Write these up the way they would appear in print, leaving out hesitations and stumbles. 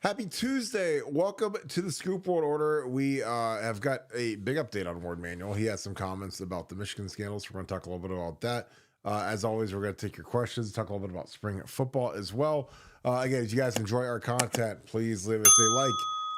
Happy Tuesday. Welcome to the Scoop World Order. We have got a big update on Ward Manuel. He has some comments about the Michigan scandals. We're going to talk a little bit about that. As always, we're going to take your questions, talk a little bit about spring football as well. Again, if you guys enjoy our content, please leave us a like,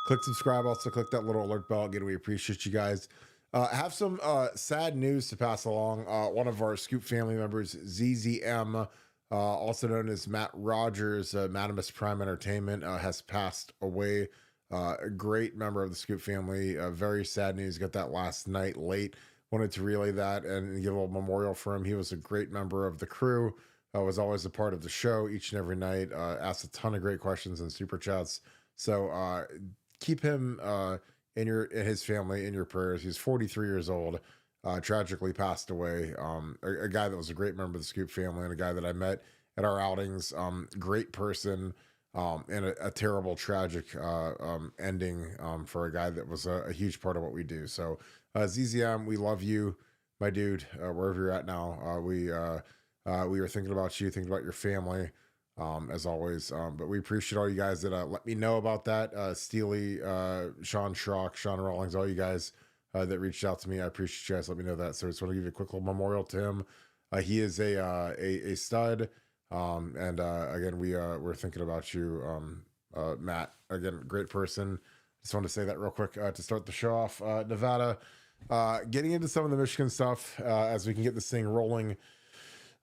click subscribe, also click that little alert bell. Again, we appreciate you guys. Have some sad news to pass along. One of our Scoop family members, ZZM, also known as Matt Rogers, Madamus Prime Entertainment, has passed away. A great member of the Scoop family. Very sad news. Got that last night late. Wanted to relay that and give a little memorial for him. He was a great member of the crew. Was always a part of the show each and every night. Asked a ton of great questions and super chats. So keep him in his family in your prayers. He's 43 years old. Tragically passed away. A guy that was a great member of the Scoop family and a guy that I met at our outings. Great person, and a terrible, tragic ending for a guy that was a huge part of what we do. So, ZZM, we love you, my dude, wherever you're at now. We were thinking about you, thinking about your family. As always, but we appreciate all you guys that let me know about that. Steely, Sean Schrock, Sean Rawlings, all you guys that reached out to me. I appreciate you guys. Let me know that. So I just want to give you a quick little memorial to him. He is a stud. And again, we're thinking about you, Matt. Again, great person. Just wanted to say that real quick to start the show off. Nevada, getting into some of the Michigan stuff as we can get this thing rolling.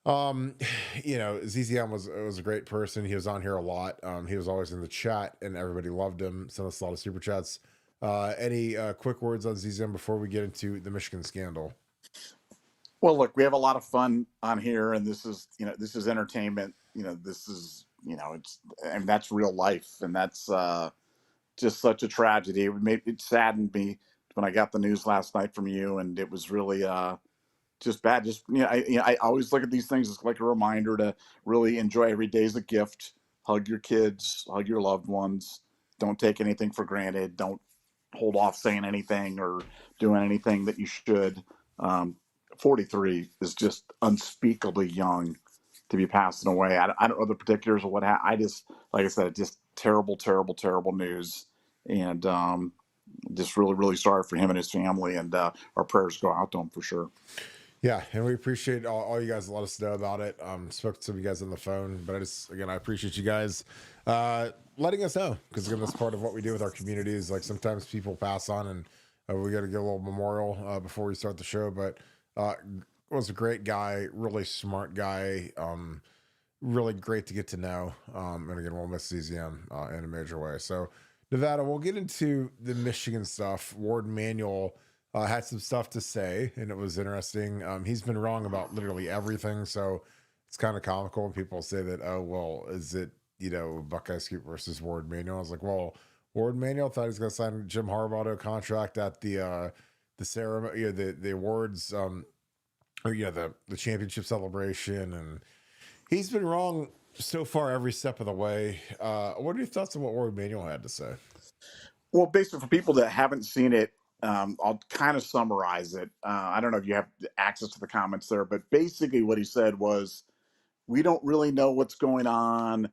Um, ZZM was a great person. He was on here a lot. He was always in the chat, and everybody loved him. Sent us a lot of super chats. Any quick words on ZZM before we get into the Michigan scandal? Well, look, we have a lot of fun on here, and this is entertainment. And that's real life, and that's just such a tragedy. It saddened me when I got the news last night from you, and it was really just bad. Just I always look at these things as like a reminder to really enjoy every day as a gift. Hug your kids, hug your loved ones. Don't take anything for granted. Don't hold off saying anything or doing anything that you should. Um, 43 is just unspeakably young to be passing away. I don't know the particulars of what happened. I just, like I said, just terrible, terrible, terrible news. And just really, really sorry for him and his family. And our prayers go out to him for sure. Yeah, and we appreciate all you guys that let us know about it. Spoke to some of you guys on the phone, but I appreciate you guys letting us know, because again, that's part of what we do with our communities. Like sometimes people pass on, and we got to get a little memorial before we start the show. But was a great guy, really smart guy, really great to get to know. And again, we'll miss CZM in a major way. So Nevada, we'll get into the Michigan stuff. Ward Manuel had some stuff to say, and it was interesting. He's been wrong about literally everything, so it's kind of comical when people say that, oh, well, is it, Buckeye Scoop versus Ward Manuel? I was like, well, Ward Manuel thought he was going to sign Jim Harbaugh to a contract at the ceremony, the awards, or the championship celebration, and he's been wrong so far every step of the way. What are your thoughts on what Ward Manuel had to say? Well, basically, for people that haven't seen it, I'll kind of summarize it. I don't know if you have access to the comments there, but basically, what he said was, we don't really know what's going on.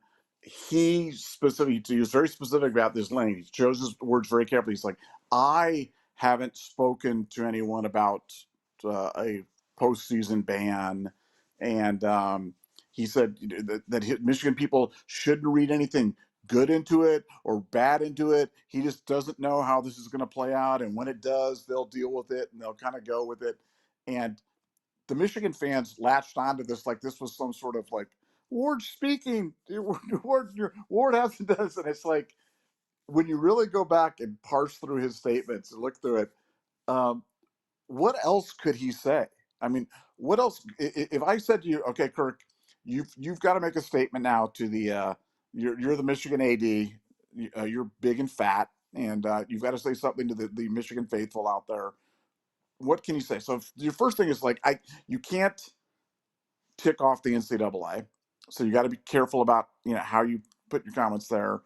He was very specific about this language. He chose his words very carefully. He's like, I haven't spoken to anyone about a postseason ban. And he said that Michigan people shouldn't read anything good into it or bad into it. He just doesn't know how this is going to play out. And when it does, they'll deal with it and they'll kind of go with it. And the Michigan fans latched onto this like this was some sort of like Ward speaking. Ward hasn't done this, and it's like when you really go back and parse through his statements and look through it, um, what else could he say? I mean, what else? If I said to you, okay, Kirk, you've got to make a statement now to the you're the Michigan AD, you're big and fat, and you've got to say something to the Michigan faithful out there. What can you say? So your first thing is like you can't tick off the NCAA. So you got to be careful about how you put your comments there,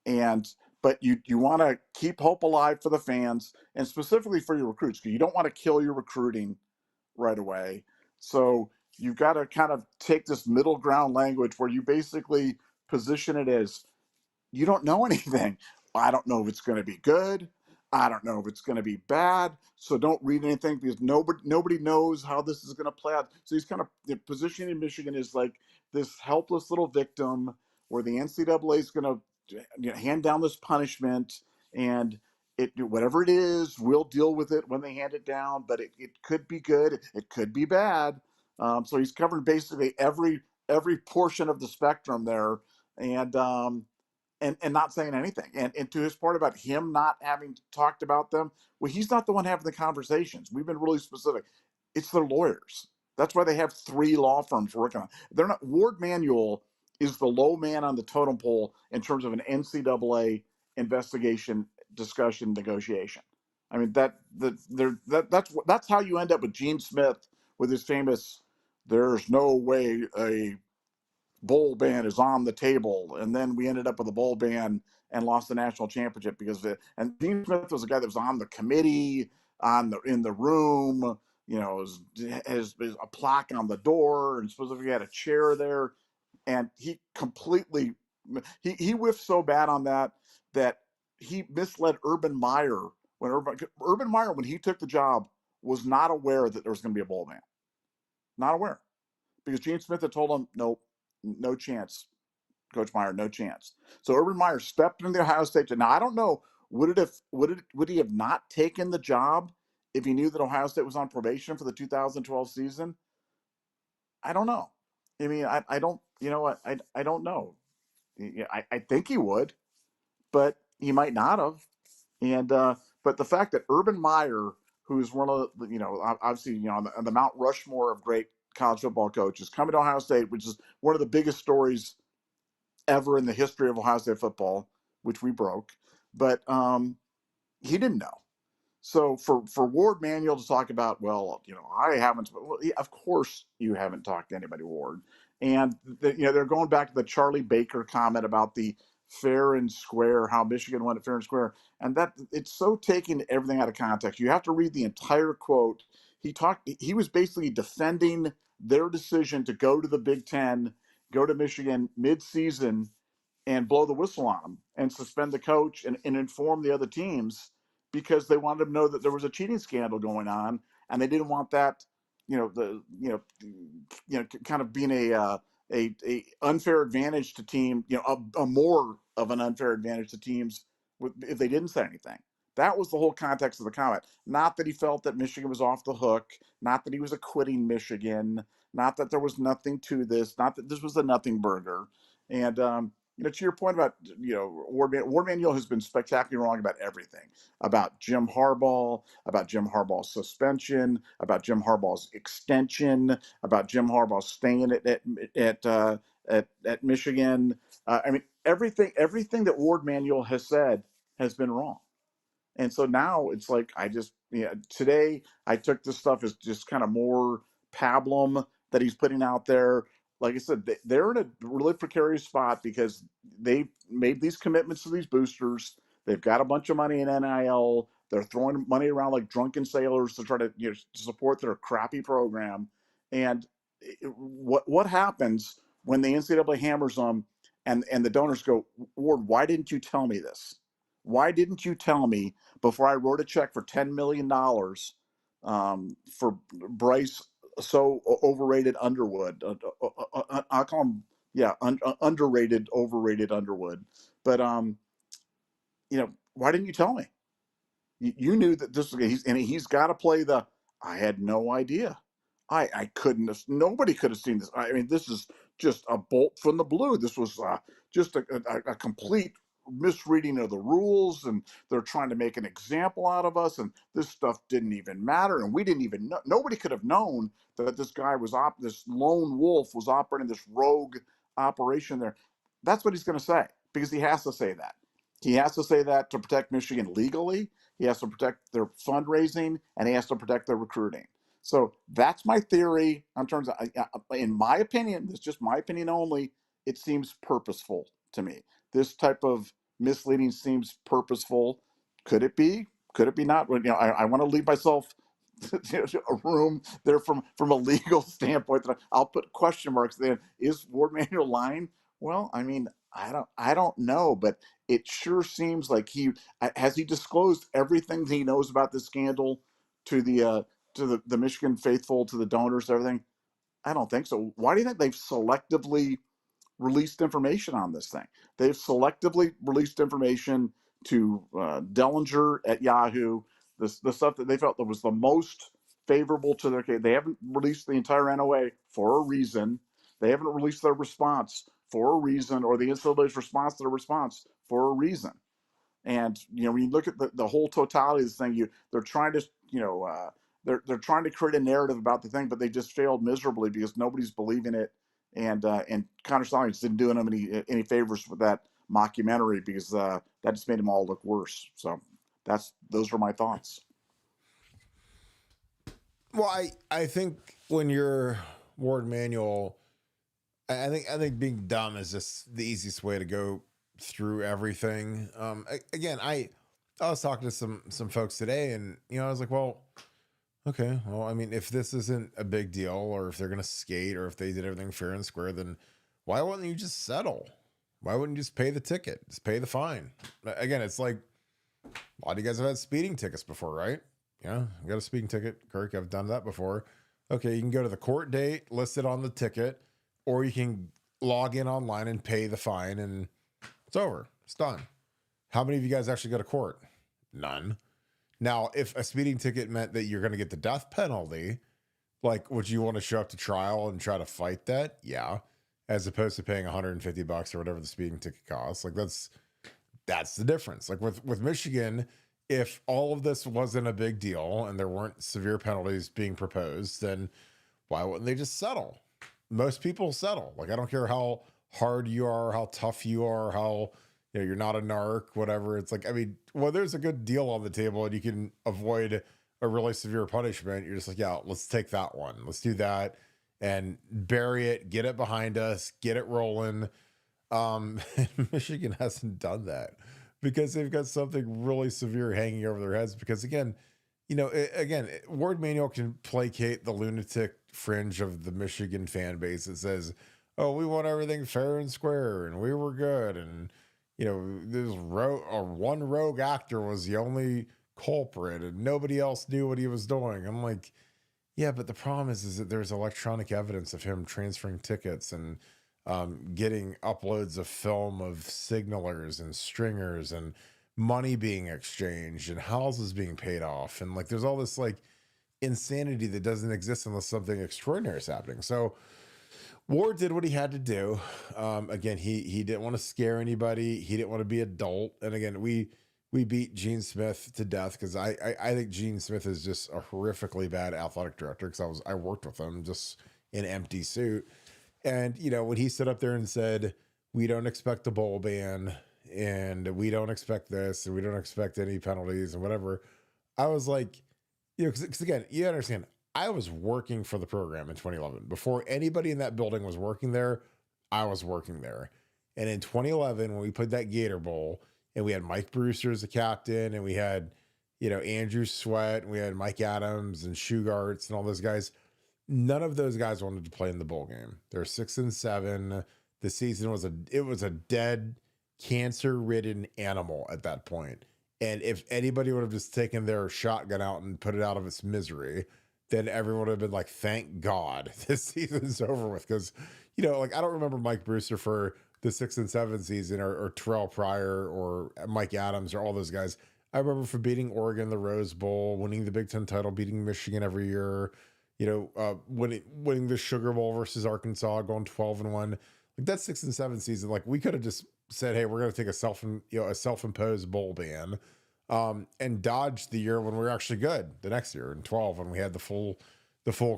and but you want to keep hope alive for the fans and specifically for your recruits because you don't want to kill your recruiting right away. So you've got to kind of take this middle ground language where you basically position it as you don't know anything. I don't know if it's going to be good. I don't know if it's going to be bad. So don't read anything because nobody knows how this is going to play out. So he's kind of the position in Michigan is like this helpless little victim where the NCAA is going to hand down this punishment, and whatever it is, we'll deal with it when they hand it down. But it could be good. It could be bad. So he's covered basically every portion of the spectrum there, and and not saying anything. And to his part about him not having talked about them, well, he's not the one having the conversations. We've been really specific. It's their lawyers. That's why they have 3 law firms working on it. They're not. Ward Manuel is the low man on the totem pole in terms of an NCAA investigation, discussion, negotiation. I mean that's how you end up with Gene Smith with his famous "There's no way a bowl ban is on the table," and then we ended up with a bowl ban and lost the national championship because of it. And Dean Smith was a guy that was on the committee, in the room. Has a plaque on the door, and specifically had a chair there, and he completely he whiffed so bad on that he misled Urban Meyer when Urban Meyer when he took the job was not aware that there was going to be a bowl ban, not aware because Gene Smith had told him nope, no chance. Coach Meyer, no chance. So Urban Meyer stepped into the Ohio State. Now I don't know. Would he have not taken the job if he knew that Ohio State was on probation for the 2012 season? I don't know. I mean, I don't. You know what? I don't know. I think he would, but he might not have. And but the fact that Urban Meyer, who's one of the, obviously on the Mount Rushmore of great college football coaches, coming to Ohio State, which is one of the biggest stories ever in the history of Ohio State football, which we broke, but he didn't know. So for Ward Manuel to talk about, well, I haven't. Well, of course you haven't talked to anybody, Ward. And they're going back to the Charlie Baker comment about the fair and square, how Michigan won it fair and square, and that it's so taking everything out of context. You have to read the entire quote. He was basically defending their decision to go to the Big Ten, go to Michigan mid-season, and blow the whistle on them and suspend the coach and inform the other teams because they wanted to know that there was a cheating scandal going on, and they didn't want that, kind of being a unfair advantage to team, a more of an unfair advantage to teams if they didn't say anything. That was the whole context of the comment. Not that he felt that Michigan was off the hook, not that he was acquitting Michigan, not that there was nothing to this, not that this was a nothing burger. And to your point about Ward Manuel has been spectacularly wrong about everything, about Jim Harbaugh's suspension, about Jim Harbaugh's extension, about Jim Harbaugh staying at Michigan. I mean, everything that Ward Manuel has said has been wrong. And so now it's like today I took this stuff as just kind of more pablum that he's putting out there. Like I said, they're in a really precarious spot because they've made these commitments to these boosters. They've got a bunch of money in NIL. They're throwing money around like drunken sailors to try to support their crappy program. And what happens when the NCAA hammers them and the donors go, Ward, why didn't you tell me this? Why didn't you tell me before I wrote a check for $10 million for Bryce so overrated Underwood? I'll call him, underrated, overrated Underwood. But why didn't you tell me? You knew that this was he's got to play the. I had no idea. I couldn't have. Nobody could have seen this. I mean, this is just a bolt from the blue. This was just a complete misreading of the rules, and they're trying to make an example out of us. And this stuff didn't even matter, and we didn't even know. Nobody could have known that this guy was this lone wolf was operating this rogue operation there. That's what he's going to say because he has to say that. He has to say that to protect Michigan legally. He has to protect their fundraising, and he has to protect their recruiting. So that's my theory in terms of, in my opinion, this is just my opinion only, it seems purposeful to me. This type of misleading seems purposeful. Could it be? Could it be not? I want to leave myself a room there from a legal standpoint that I'll put question marks there. Is Ward Manuel lying? Well, I mean, I don't know, but it sure seems like has he disclosed everything he knows about this scandal to the Michigan faithful, to the donors, everything. I don't think so. Why do you think they've selectively released information on this thing? They've selectively released information to Dellinger at Yahoo, the stuff that they felt that was the most favorable to their case. They haven't released the entire NOA for a reason. They haven't released their response for a reason, or the NCAA's response to their response for a reason. And when you look at the whole totality of this thing, they're trying to they're trying to create a narrative about the thing, but they just failed miserably because nobody's believing it, and Connor Stalions didn't do them any favors with that mockumentary, because that just made them all look worse. So those are my thoughts. Well, I think when you're Ward Manuel, I think being dumb is just the easiest way to go through everything. Again, I was talking to some folks today, and I was like, well, okay, well, I mean, if this isn't a big deal, or if they're gonna skate, or if they did everything fair and square, then why wouldn't you just settle? Why wouldn't you just pay the ticket? Just pay the fine. Again, it's like, a lot of you guys have had speeding tickets before, right? Yeah, I got a speeding ticket, Kirk. I've done that before. Okay, you can go to the court date listed on the ticket, or you can log in online and pay the fine, and it's over. It's done. How many of you guys actually go to court? None. Now, if a speeding ticket meant that you're going to get the death penalty, like, would you want to show up to trial and try to fight that? Yeah. As opposed to paying $150 or whatever the speeding ticket costs. Like, that's the difference. Like with Michigan, if all of this wasn't a big deal and there weren't severe penalties being proposed, then why wouldn't they just settle? Most people settle. Like, I don't care how hard you are, how tough you are, how you're not a narc, whatever. It's like, I mean, well, there's a good deal on the table and you can avoid a really severe punishment. You're just like, yeah, let's take that one. Let's do that and bury it, get it behind us, get it rolling. Michigan hasn't done that because they've got something really severe hanging over their heads. Because again, Ward Manuel can placate the lunatic fringe of the Michigan fan base that says, oh, we want everything fair and square and we were good. And, this one rogue actor was the only culprit and nobody else knew what he was doing. I'm like, yeah, but the problem is that there's electronic evidence of him transferring tickets and getting uploads of film of signalers and stringers and money being exchanged and houses being paid off. And like, there's all this like insanity that doesn't exist unless something extraordinary is happening. So Ward did what he had to do. Again, he didn't want to scare anybody. He didn't want to be adult. And again, we beat Gene Smith to death because I think Gene Smith is just a horrifically bad athletic director, because I worked with him just in an empty suit. And, when he stood up there and said, we don't expect a bowl ban and we don't expect this and we don't expect any penalties and whatever, I was like, because again, you understand, I was working for the program in 2011. Before anybody in that building was working there, I was working there. And in 2011, when we played that Gator Bowl, and we had Mike Brewster as the captain, and we had, Andrew Sweat, and we had Mike Adams and Shugarts and all those guys, none of those guys wanted to play in the bowl game. They're 6-7. The season was a dead, cancer-ridden animal at that point. And if anybody would have just taken their shotgun out and put it out of its misery, then everyone would have been like, thank God this season's over with. Because, like, I don't remember Mike Brewster for the 6-7 season, or Terrell Pryor or Mike Adams or all those guys. I remember for beating Oregon in the Rose Bowl, winning the Big Ten title, beating Michigan every year, winning the Sugar Bowl versus Arkansas, going 12-1. Like, that 6-7 season, like, we could have just said, hey, we're going to take a self-imposed bowl ban, and dodged the year when we were actually good the next year in 12, when we had the full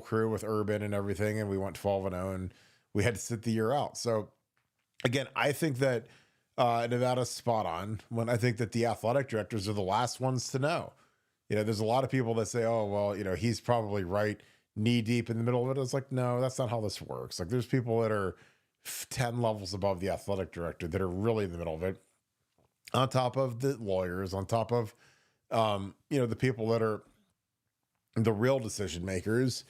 crew with Urban and everything, and we went 12-0, and we had to sit the year out. So again, I think that Nevada's spot on when I think that the athletic directors are the last ones to know. There's a lot of people that say, oh, well, he's probably right, knee deep in the middle of it. It's like, no, that's not how this works. Like, there's people that are 10 levels above the athletic director that are really in the middle of it, on top of the lawyers, on top of, the people that are the real decision makers.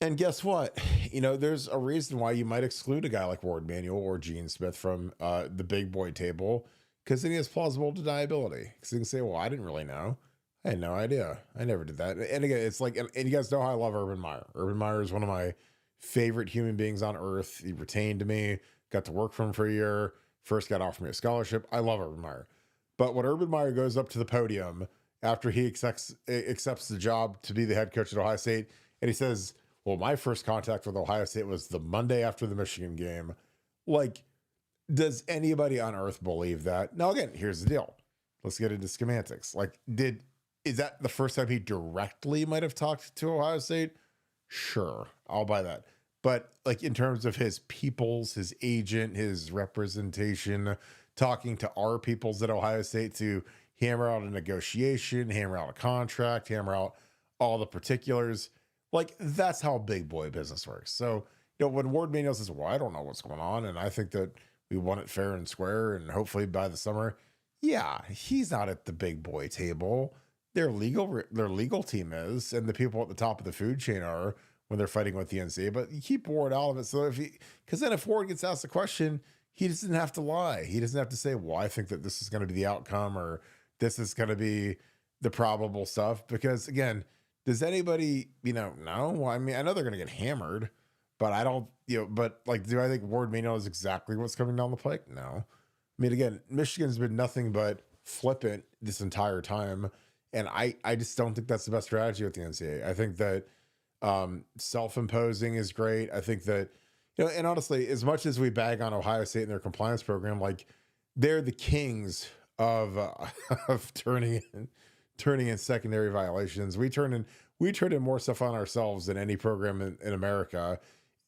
And guess what? There's a reason why you might exclude a guy like Ward Manuel or Gene Smith from the big boy table, because then he has plausible deniability. Because he can say, well, I didn't really know. I had no idea. I never did that. And again, it's like, and you guys know how I love Urban Meyer. Urban Meyer is one of my favorite human beings on earth. He retained me, got to work for him for a year, first got offered me a scholarship. I love Urban Meyer. But when Urban Meyer goes up to the podium after he accepts the job to be the head coach at Ohio State, and he says, well, my first contact with Ohio State was the Monday after the Michigan game. Like, does anybody on earth believe that? Now, again, here's the deal. Let's get into semantics. Like, is that the first time he directly might have talked to Ohio State? Sure, I'll buy that. But like in terms of his peoples, his agent, his representation, talking to our peoples at Ohio State to hammer out a negotiation, hammer out a contract, hammer out all the particulars. Like that's how big boy business works. So, when Ward Manuel says, well, I don't know what's going on, and I think that we won it fair and square, and hopefully by the summer, yeah, he's not at the big boy table. Their legal team is, and the people at the top of the food chain are when they're fighting with the NCAA. But you keep Ward out of it. So because then if Ward gets asked a question, he doesn't have to lie. He doesn't have to say, well, I think that this is going to be the outcome, or this is going to be the probable stuff. Because again, does anybody, know? Well, I mean, I know they're going to get hammered, but I don't, but like, do I think Ward may know is exactly what's coming down the pike? No. I mean, again, Michigan's been nothing but flippant this entire time. And I just don't think that's the best strategy with the NCAA. I think that self-imposing is great. I think that, and honestly, as much as we bag on Ohio State and their compliance program, like they're the kings of of turning in secondary violations. We turn in more stuff on ourselves than any program in America.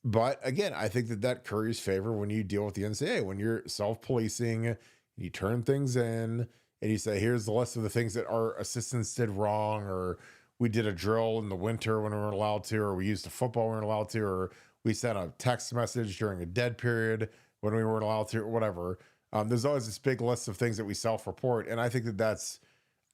But again, I think that curries favor when you deal with the NCAA, when you're self-policing, you turn things in and you say, here's the list of the things that our assistants did wrong, or we did a drill in the winter when we weren't allowed to, or we used a football when we weren't allowed to, or we sent a text message during a dead period when we weren't allowed to, or whatever. There's always this big list of things that we self-report. And I think that's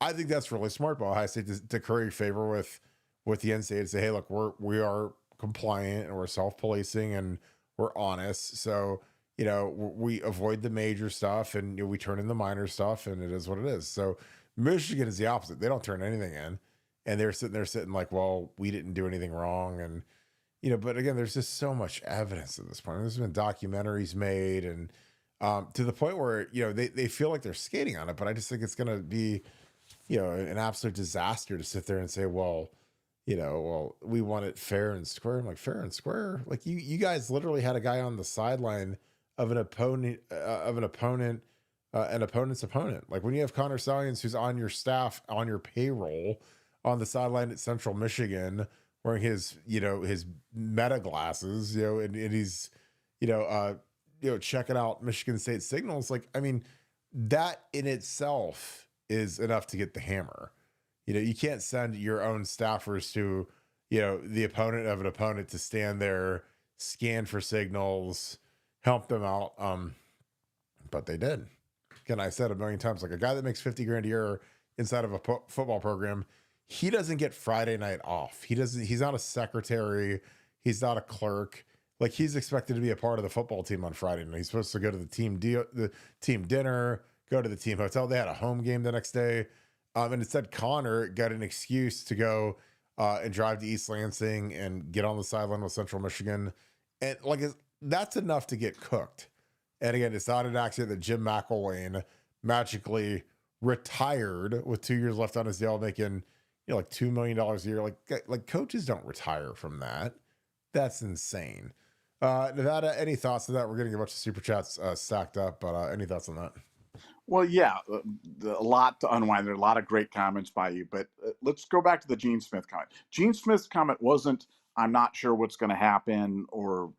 really smart by Ohio State to curry favor with the NCAA to say, hey, look, we are compliant and we're self-policing and we're honest. So, we avoid the major stuff and we turn in the minor stuff, and it is what it is. So Michigan is the opposite. They don't turn anything in, and they're sitting like, well, we didn't do anything wrong. And, but again, there's just so much evidence at this point. There's been documentaries made, and to the point where, they feel like they're skating on it, but I just think it's going to be, an absolute disaster to sit there and say, well, we want it fair and square. I'm like, fair and square? Like you guys literally had a guy on the sideline of an opponent's opponent. Like when you have Connor Salians, who's on your staff, on your payroll, on the sideline at Central Michigan, wearing his meta glasses, and he's, checking out Michigan State signals. Like, I mean, that in itself is enough to get the hammer. You can't send your own staffers to, the opponent of an opponent to stand there, scan for signals, help them out. But they did. Again, I said a million times, like a guy that makes 50 grand a year inside of a football program, he doesn't get Friday night off. He's not a secretary. He's not a clerk. Like he's expected to be a part of the football team on Friday night. He's supposed to go to the team dinner, go to the team hotel. They had a home game the next day. And instead Connor got an excuse to go and drive to East Lansing and get on the sideline with Central Michigan. And like, that's enough to get cooked. And again, it's not an accident that Jim McElwain magically retired with 2 years left on his deal, making, like $2 million a year. Like coaches don't retire from that. That's insane. Nevada, any thoughts on that? We're getting a bunch of super chats stacked up, but any thoughts on that? Well, yeah, a lot to unwind. There are a lot of great comments by you, but let's go back to the Gene Smith comment. Gene Smith's comment wasn't, I'm not sure what's going to happen, or,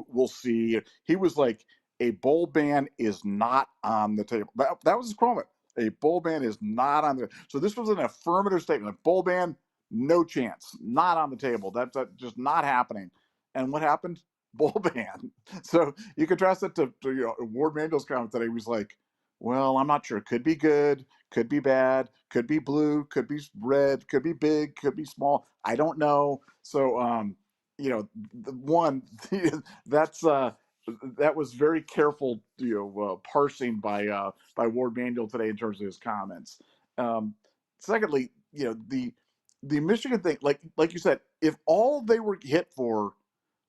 we'll see. He was like, a bowl ban is not on the table. That was his comment. A bowl ban is not on the. So this was an affirmative statement. A bowl ban, no chance, not on the table. That's just not happening. And what happened? Bowl ban. So you contrast it to Ward Manuel's comment today. He was like, well, I'm not sure. Could be good, could be bad, could be blue, could be red, could be big, could be small. I don't know. So the one that's that was very careful, parsing by Ward Manuel today in terms of his comments. Um, Secondly, the Michigan thing, like you said, if all they were hit for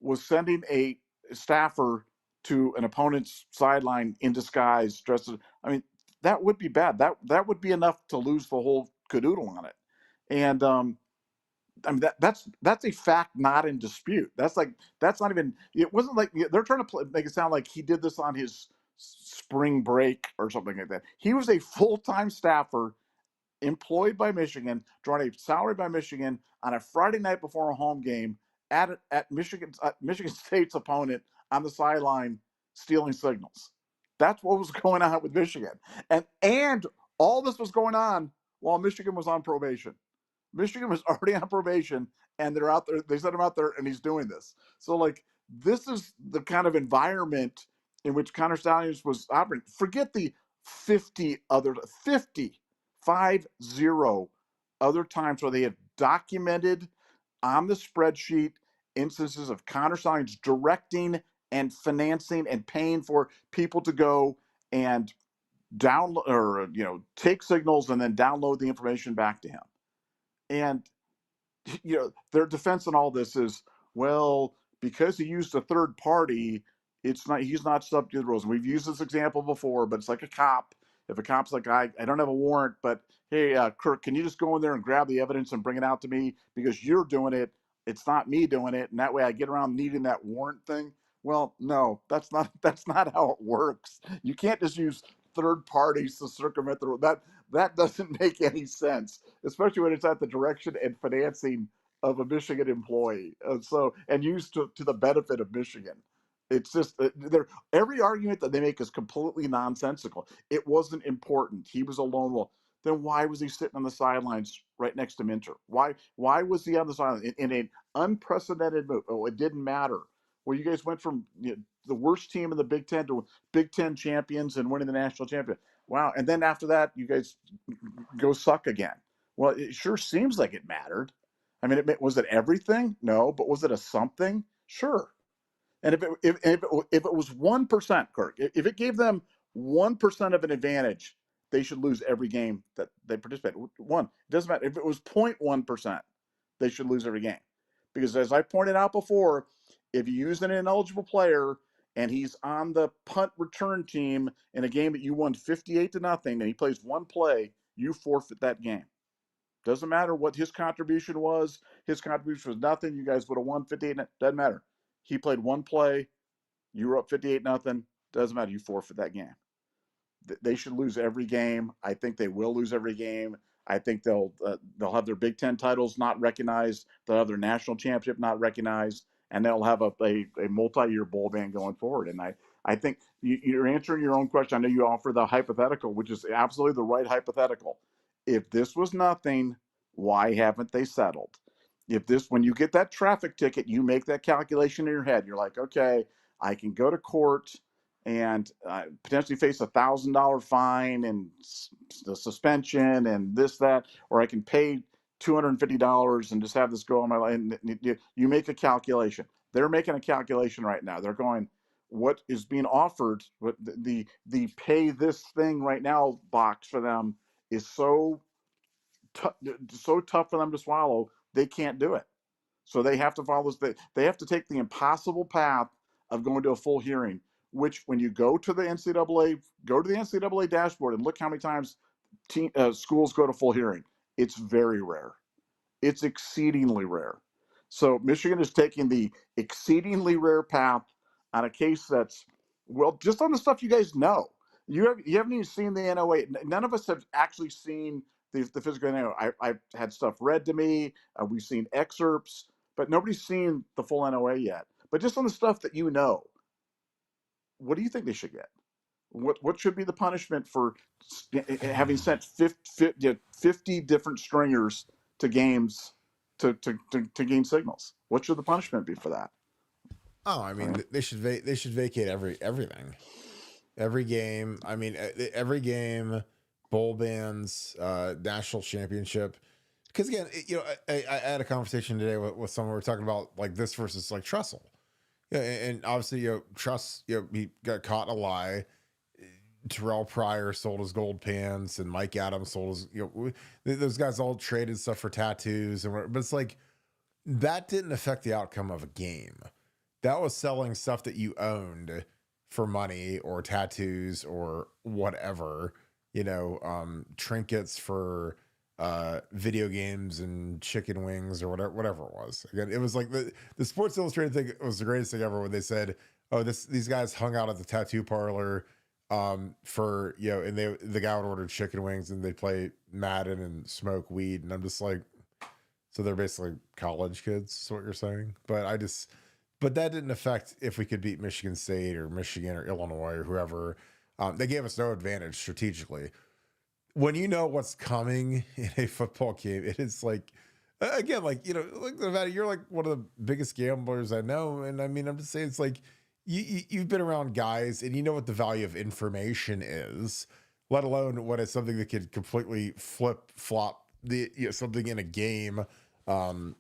was sending a staffer to an opponent's sideline in disguise, dressed as, I mean, that would be bad. That would be enough to lose the whole cadoodle on it. And I mean that's a fact not in dispute. That's not even. It wasn't like they're trying to make it sound like he did this on his spring break or something like that. He was a full-time staffer employed by Michigan, drawing a salary by Michigan on a Friday night before a home game at Michigan State's opponent on the sideline, stealing signals. That's what was going on with Michigan, and all this was going on while Michigan was on probation. Michigan was already on probation, and they're out there. They sent him out there, and he's doing this. So, this is the kind of environment in which Connor Stalions was operating. Forget the 50 other times where they have documented on the spreadsheet instances of Connor Stalions directing and financing and paying for people to go and download or take signals and then download the information back to him. And their defense in all this is, well, because he used a third party, he's not subject to the rules. And we've used this example before, but it's like a cop. If a cop's like, I don't have a warrant, but hey, Kirk, can you just go in there and grab the evidence and bring it out to me because you're doing it? It's not me doing it, and that way I get around needing that warrant thing. Well, no, that's not how it works. You can't just use third parties to circumvent the rule. That doesn't make any sense, especially when it's at the direction and financing of a Michigan employee. And used to the benefit of Michigan. It's just every argument that they make is completely nonsensical. It wasn't important. He was a lone wolf. Then why was he sitting on the sidelines right next to Minter? Why was he on the sideline in an unprecedented move? Oh, it didn't matter. Well, you guys went from the worst team in the Big Ten to Big Ten champions and winning the national championship. Wow. And then after that, you guys go suck again. Well, it sure seems like it mattered. I mean, was it everything? No, but was it a something? Sure. And if it was 1%, Kirk, if it gave them 1% of an advantage, they should lose every game that they participate. One, it doesn't matter if it was 0.1%, they should lose every game, because as I pointed out before, if you use an ineligible player and he's on the punt return team in a game that you won 58-0, and he plays one play, you forfeit that game. Doesn't matter what his contribution was. His contribution was nothing. You guys would have won 58. Doesn't matter. He played one play. You were up 58-0. Doesn't matter. You forfeit that game. They should lose every game. I think they will lose every game. I think they'll have their Big Ten titles not recognized. They'll have their national championship not recognized, and they'll have a multi-year bowl ban going forward. And I think you're answering your own question. I know you offer the hypothetical, which is absolutely the right hypothetical. If this was nothing, why haven't they settled? When you get that traffic ticket, you make that calculation in your head. You're like, okay, I can go to court and potentially face $1,000 fine and the suspension and this, that, or I can pay $250 and just have this go on my life. And you make a calculation. They're making a calculation right now. They're going, what is being offered? What the pay this thing right now box for them is so tough for them to swallow. They can't do it. So they have to follow this. They have to take the impossible path of going to a full hearing, which when you go to the NCAA dashboard and look how many times schools go to full hearing, it's very rare. It's exceedingly rare. So Michigan is taking the exceedingly rare path on a case that's, well, just on the stuff you guys know. You haven't even seen the NOA. None of us have actually seen the physical NOA. I've had stuff read to me. We've seen excerpts, but nobody's seen the full NOA yet. But just on the stuff that you know, what do you think they should get? What should be the punishment for having sent 50 different stringers to games to gain signals? What should the punishment be for that? Oh, I mean, they should vacate everything, every game. I mean, every game, bowl bans, national championship, because again, I had a conversation today with someone. We were talking about like this versus like Trussell. Yeah, and obviously, Truss, he got caught in a lie. Terrell Pryor sold his gold pants, and Mike Adams sold his. Those guys all traded stuff for tattoos, but it's like that didn't affect the outcome of a game. That was selling stuff that you owned for money or tattoos or whatever. Trinkets for video games and chicken wings or whatever it was. Again, it was like the Sports Illustrated thing was the greatest thing ever when they said, "Oh, these guys hung out at the tattoo parlor for and the guy would order chicken wings and they'd play Madden and smoke weed." And I'm just like, so they're basically college kids, is what you're saying. But that didn't affect if we could beat Michigan State or Michigan or Illinois or whoever. They gave us no advantage strategically. When you know what's coming in a football game, it is like, again, like Nevada, you're like one of the biggest gamblers I know. And I mean, I'm just saying, it's like you've been around guys and you know what the value of information is, let alone what is something that could completely flop something in a game. And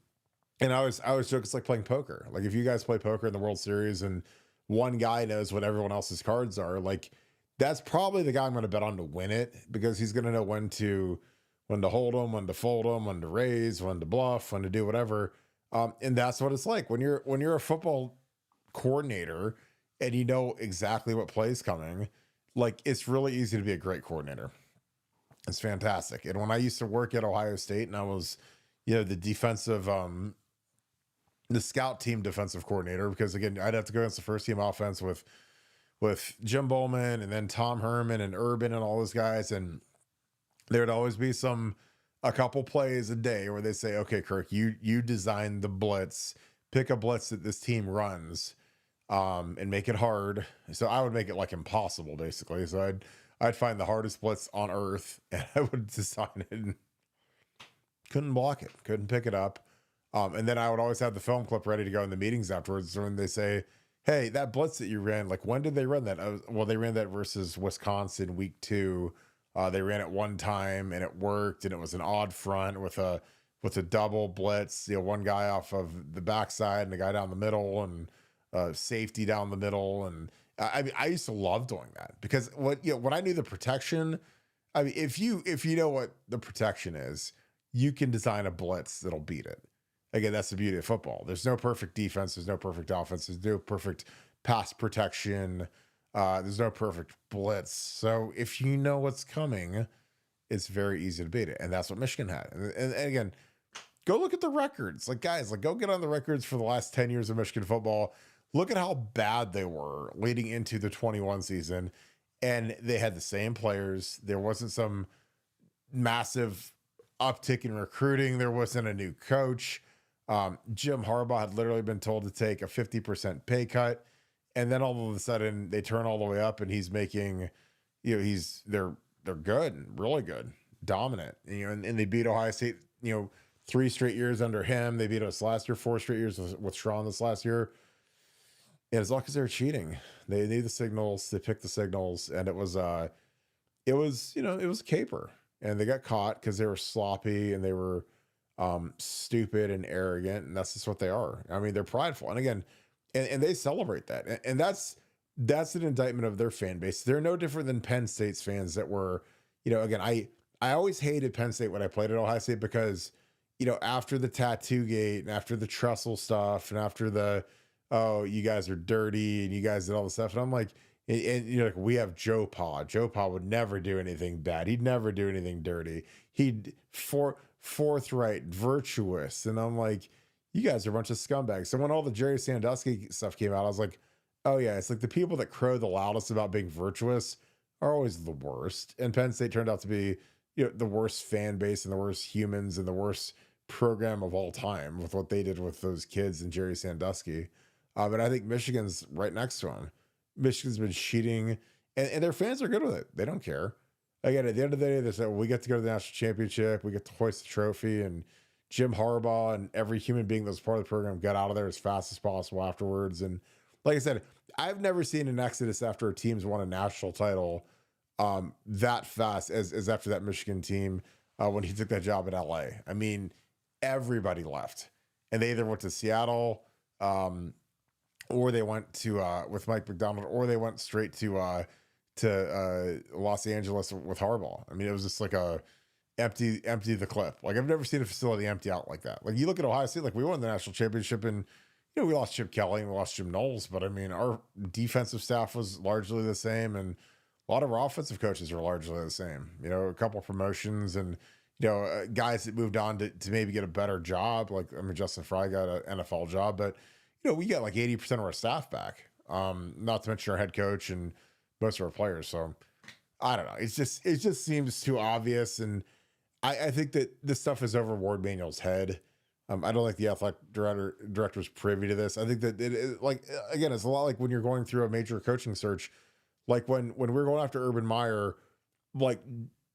I always joke, it's like playing poker. Like if you guys play poker in the World Series and one guy knows what everyone else's cards are, like that's probably the guy I'm going to bet on to win it, because he's going to know when to hold them, when to fold them, when to raise, when to bluff, when to do whatever. And that's what it's like when you're a football coordinator and you know exactly what play's coming. Like it's really easy to be a great coordinator. It's fantastic. And when I used to work at Ohio State and I was, the defensive, the scout team defensive coordinator, because again, I'd have to go against the first team offense with Jim Bowman and then Tom Herman and Urban and all those guys. And there'd always be a couple plays a day where they say, "Okay, Kirk, you design the blitz, pick a blitz that this team runs, and make it hard." So I would make it like impossible, basically. So I'd find the hardest blitz on earth and I would design it and couldn't block it, couldn't pick it up. And then I would always have the film clip ready to go in the meetings afterwards when they say, "Hey, that blitz that you ran, like when did they run that?" Well, they ran that versus Wisconsin week 2. They ran it one time and it worked, and it was an odd front with a double blitz. One guy off of the backside and a guy down the middle, and safety down the middle. And I used to love doing that because when I knew the protection, I mean, if you know what the protection is, you can design a blitz that'll beat it. Again, that's the beauty of football. There's no perfect defense. There's no perfect offense. There's no perfect pass protection. There's no perfect blitz. So if you know what's coming, it's very easy to beat it. And that's what Michigan had. And again, go look at the records. Like, guys, go get on the records for the last 10 years of Michigan football. Look at how bad they were leading into the 21 season. And they had the same players. There wasn't some massive uptick in recruiting. There wasn't a new coach. Jim Harbaugh had literally been told to take a 50% pay cut, and then all of a sudden they turn all the way up and he's making, they're good, really good, dominant, and they beat Ohio State, 3 straight years under him. They beat us last year, 4 straight years with Strawn this last year. And it's all because they were cheating. They need the signals, they picked the signals, and it was a caper, and they got caught because they were sloppy and they were stupid and arrogant, and that's just what they are. I mean, they're prideful, and again, and they celebrate that, and that's an indictment of their fan base. They're no different than Penn State's fans that were, again, I always hated Penn State when I played at Ohio State because, after the tattoo gate and after the Trussell stuff and after the, "Oh, you guys are dirty and you guys did all this stuff," and I'm like, and we have Joe Pa. Joe Pa would never do anything bad. He'd never do anything dirty. He'd forthright, virtuous. And I'm like, you guys are a bunch of scumbags. So when all the Jerry Sandusky stuff came out, I was like, oh yeah, it's like the people that crow the loudest about being virtuous are always the worst. And Penn State turned out to be, the worst fan base and the worst humans and the worst program of all time with what they did with those kids and Jerry Sandusky. But I think Michigan's right next to him. Michigan's been cheating, and their fans are good with it. They don't care. Again, at the end of the day, they said, well, we get to go to the national championship. We get to hoist the trophy. And Jim Harbaugh and every human being that was part of the program got out of there as fast as possible afterwards. And like I said, I've never seen an exodus after a team's won a national title that fast as after that Michigan team. when he took that job in LA. I mean, everybody left, and they either went to Seattle, or they went to with Mike McDonald, or they went straight to Los Angeles with Harbaugh. I mean, it was just like a empty the clip. Like, I've never seen a facility empty out like that. Like, you look at Ohio State, like, we won the national championship, and we lost Chip Kelly and we lost Jim Knowles, but I mean, our defensive staff was largely the same, and a lot of our offensive coaches were largely the same. A couple of promotions, and guys that moved on to maybe get a better job. Like, I mean, Justin Fry got an NFL job, but we got like 80% of our staff back. Not to mention our head coach and most of our players. So I don't know. It just seems too obvious, and I think that this stuff is over Ward Manuel's head. I don't think the athletic director's privy to this. I think that like, again, it's a lot like when you're going through a major coaching search. Like when we were going after Urban Meyer, like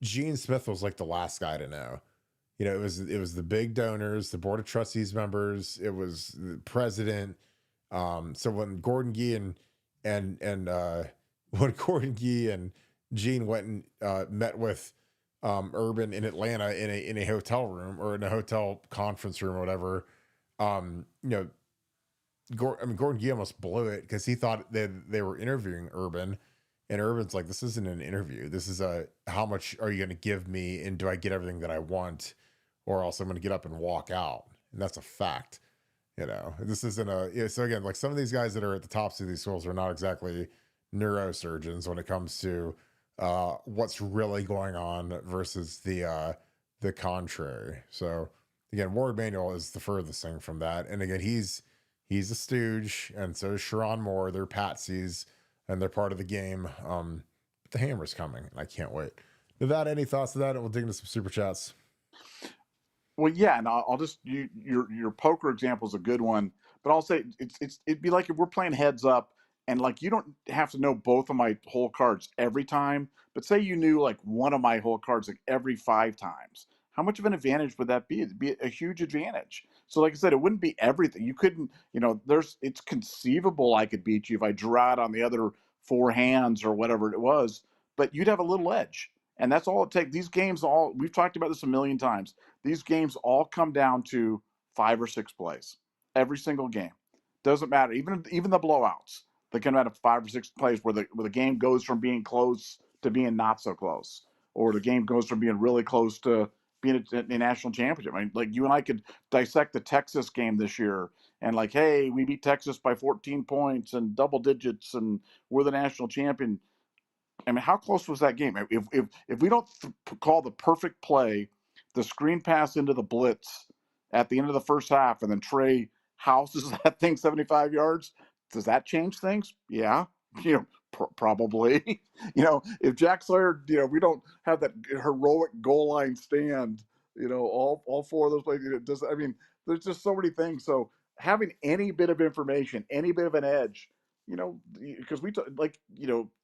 Gene Smith was like the last guy to know. It was the big donors, the board of trustees members, it was the president. So when Gordon Gee and when Gordon Gee and Gene went and met with Urban in Atlanta in a hotel room or in a hotel conference room or whatever, Gordon Gee almost blew it because he thought that they were interviewing Urban, and Urban's like, this isn't an interview. This is how much are you going to give me, and do I get everything that I want, or else I'm going to get up and walk out, and that's a fact. This isn't so again, like, some of these guys that are at the tops of these schools are not exactly neurosurgeons when it comes to what's really going on versus the contrary. So again, Ward Manuel is the furthest thing from that. And again, he's a stooge, and so is Sharon Moore. They're patsies, and they're part of the game. But the hammer's coming, and I can't wait. Nevada, any thoughts of that? And we'll dig into some super chats. Well, yeah, and I'll just your poker example is a good one, but I'll say it'd be like if we're playing heads up, and like, you don't have to know both of my whole cards every time, but say you knew like one of my whole cards like every 5 times. How much of an advantage would that be? It'd be a huge advantage. So like I said, it wouldn't be everything. You couldn't, it's conceivable I could beat you if I drew out on the other 4 hands or whatever it was, but you'd have a little edge. And that's all it takes. These games we've talked about this a million times. These games all come down to 5 or 6 plays. Every single game. Doesn't matter. Even the blowouts. They come out of 5 or 6 plays where the game goes from being close to being not so close. Or the game goes from being really close to being a national championship. I mean, like, you and I could dissect the Texas game this year and like, hey, we beat Texas by 14 points and double digits and we're the national champion. I mean, how close was that game? If we don't call the perfect play, the screen pass into the blitz at the end of the first half, and then Trey houses that thing 75 yards, does that change things? Yeah, probably. If Jack Sawyer, we don't have that heroic goal line stand, all 4 of those plays. There's just so many things. So having any bit of information, any bit of an edge, because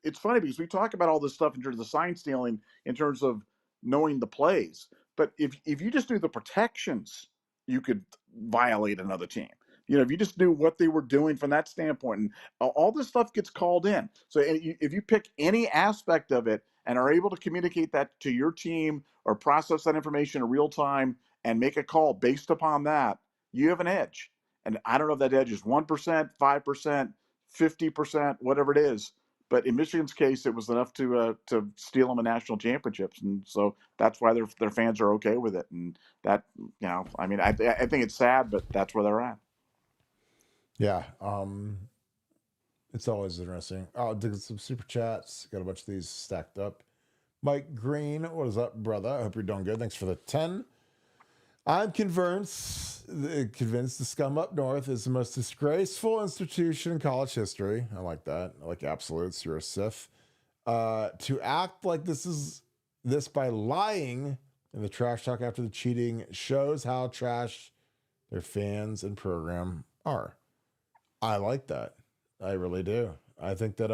it's funny because we talk about all this stuff in terms of the sign stealing, in terms of knowing the plays. But if you just knew the protections, you could violate another team. If you just knew what they were doing from that standpoint, and all this stuff gets called in. So if you pick any aspect of it and are able to communicate that to your team or process that information in real time and make a call based upon that, you have an edge. And I don't know if that edge is 1%, 5%, 50%, whatever it is. But in Michigan's case, it was enough to steal them a national championships, and so that's why their fans are okay with it. And that, I think it's sad, but that's where they're at. Yeah, it's always interesting. I'll dig some super chats. Got a bunch of these stacked up. Mike Greene, what is up, brother? I hope you're doing good. Thanks for the 10. I'm convinced the scum up north is the most disgraceful institution in college history. I like that. I like absolutes. You're a Sith. To act like this by lying in the trash talk after the cheating shows how trash their fans and program are. I like that. I really do. I think that